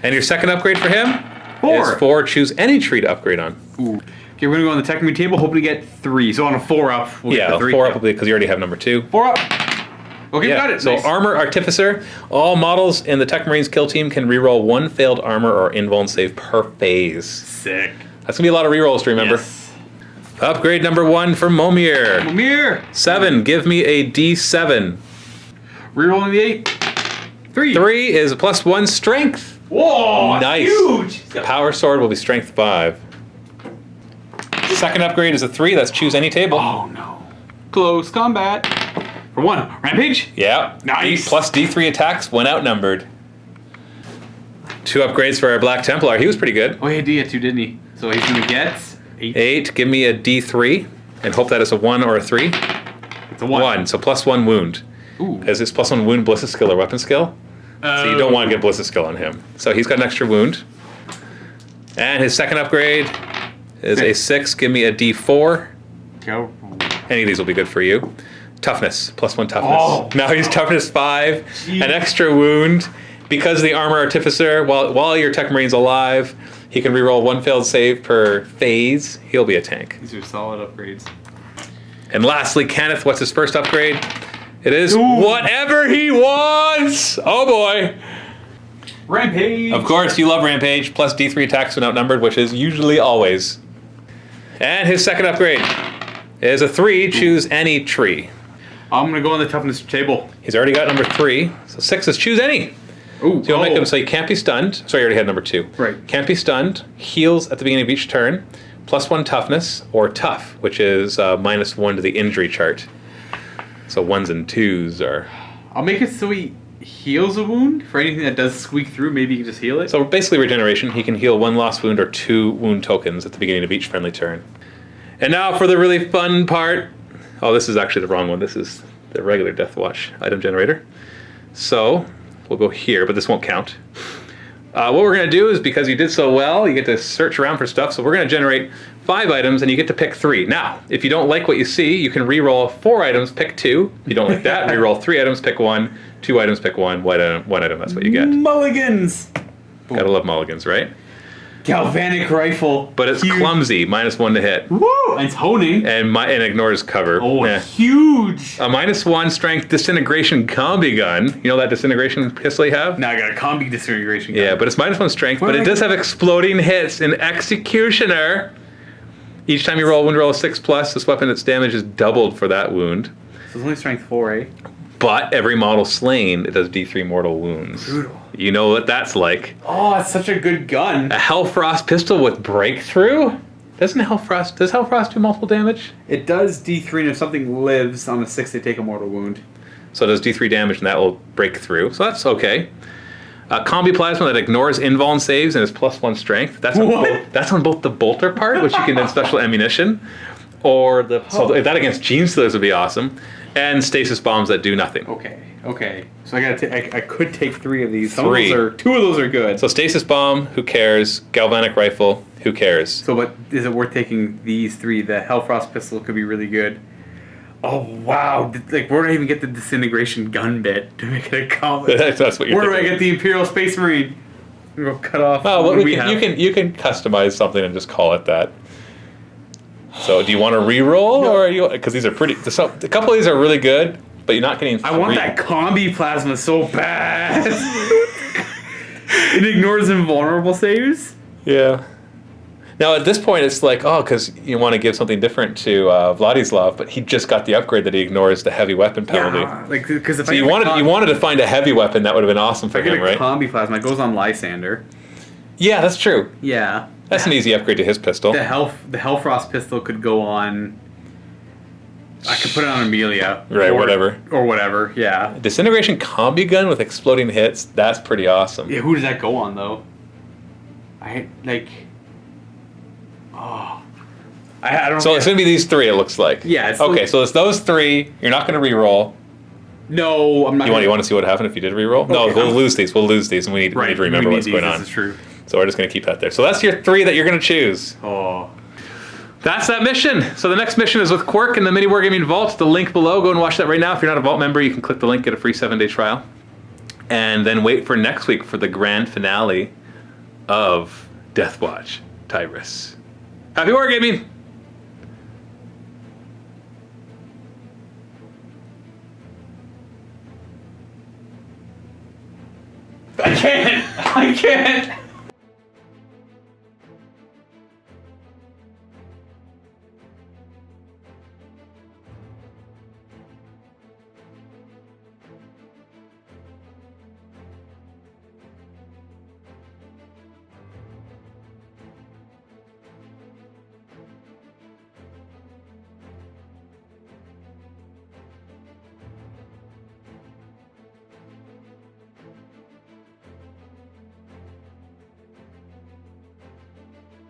And your second upgrade for him 4. is 4. Choose any tree to upgrade on. Ooh. Okay, we're gonna go on the tech marine table, hoping to get 3. So on a 4 up, we'll get the 3. 4 up because you already have number 2. 4 up. Okay, got it. So Nice. Armor Artificer. All models in the Tech Marines kill team can reroll 1 failed armor or invuln save per phase. Sick. That's gonna be a lot of rerolls to remember. Yes. Upgrade number 1 for Momir. Momir. 7. Give me a D7. Rerolling the 8. 3. 3 is a +1 strength. Whoa! Nice. Huge. Power Sword will be strength 5. Second upgrade is a 3. That's choose any table. Oh no. Close combat. For 1. Rampage. Yeah. Nice. Plus D3 attacks when outnumbered. 2 upgrades for our Black Templar. He was pretty good. Oh, he did 2, didn't he? So he's gonna get 8. 8. Give me a D3 and hope that is a 1 or a 3. It's a 1. So +1 wound. Ooh. Because it's +1 wound, ballistic skill, or weapon skill. So you don't want to get ballistic skill on him. So he's got an extra wound. And his second upgrade is a 6. Give me a D4. Go. Any of these will be good for you. Toughness, +1 toughness. Oh. Now he's toughness 5, Jeez. an extra wound. Because the Armor Artificer, while your Tech Marine's alive, he can reroll 1 failed save per phase. He'll be a tank. These are solid upgrades. And lastly, Kenneth, what's his first upgrade? It is Ooh. whatever he wants! Oh boy! Rampage. Of course, you love Rampage, plus D3 attacks when outnumbered, which is usually always. And his second upgrade is a 3, choose any tree. I'm gonna go on the toughness table. He's already got number 3, so 6 is choose any. Ooh. So you'll make him so he can't be stunned. Sorry, you already had number 2. Right. Can't be stunned, heals at the beginning of each turn, +1 toughness, or tough, which is -1 to the injury chart. So 1s and 2s are... I'll make it so he heals a wound for anything that does squeak through. Maybe you can just heal it. So basically regeneration, he can heal 1 lost wound or 2 wound tokens at the beginning of each friendly turn. And now for the really fun part. Oh, this is actually the wrong one. This is the regular Deathwatch item generator. So we'll go here, but this won't count. What we're going to do is, because you did so well, you get to search around for stuff. So we're going to generate 5 items, and you get to pick 3. Now, if you don't like what you see, you can re-roll 4 items, pick 2. If you don't like that, re-roll 3 items, pick 1. 2 items, pick 1. 1 item, that's what you get. Mulligans. Gotta love mulligans, right? Galvanic rifle. But it's Huge. clumsy, -1 to hit. Woo! And it's honing. And ignores cover. Oh, Eh. huge. A -1 strength disintegration combi gun. You know that disintegration pistol you have? Now I got a combi disintegration gun. Yeah, but it's -1 strength, What but am it I does have exploding hits in Executioner. Each time you roll a wound roll of 6+, this weapon, its damage is doubled for that wound. So it's only strength 4, eh? But every model slain, it does D3 mortal wounds. Brutal. You know what that's like. Oh, it's such a good gun. A Hellfrost pistol with breakthrough? Does Hellfrost do multiple damage? It does D3, and if something lives on a 6, they take a mortal wound. So it does D3 damage, and that will break through. So that's okay. Combi plasma that ignores invuln saves and is +1 strength. That's on both the bolter part, which you can then special ammunition, or that against Genestealers would be awesome, and stasis bombs that do nothing. Okay. So I could take 3 of these. 3. 2 of those are good. So stasis bomb, who cares? Galvanic rifle, who cares? So, but is it worth taking these 3? The Hellfrost pistol could be really good. Oh wow! Like, where do I even get the disintegration gun bit to make it a combo? That's what you're Where do I thinking. get the Imperial Space Marine? I'm gonna cut off. Oh, well, what we have. you can customize something and just call it that. So, do you want to re-roll, or are you? Because these are pretty. So, a couple of these are really good, but you're not getting. I want that combi plasma so bad. It ignores invulnerable saves. Yeah. Now at this point, it's like, because you want to give something different to Vladislav, but he just got the upgrade that he ignores the heavy weapon penalty. Yeah, like because if So I you wanted to find a heavy weapon that would have been awesome for I get him, a right? combi plasma, it goes on Lysander. Yeah, that's true. Yeah. That's an easy upgrade to his pistol. The Hellfrost pistol could go on. I could put it on Amelia. Right, whatever. Or whatever, yeah. Disintegration combi gun with exploding hits, that's pretty awesome. Yeah, who does that go on, though? I don't So it's going to be these 3, it looks like. Yeah, it's okay, so it's those 3. You're not going to re-roll. No, I'm not. You want to see what happened if you did re-roll? No, Okay, we'll lose these, and we need to remember what's going on. This is true. So we're just going to keep that there. So that's your 3 that you're going to choose. Oh. That's that mission. So the next mission is with Quirk in the MiniWarGaming Vault. The link below. Go and watch that right now. If you're not a Vault member, you can click the link, get a free 7-day trial. And then wait for next week for the grand finale of Deathwatch, Tyrus. Happy wargaming! I can't.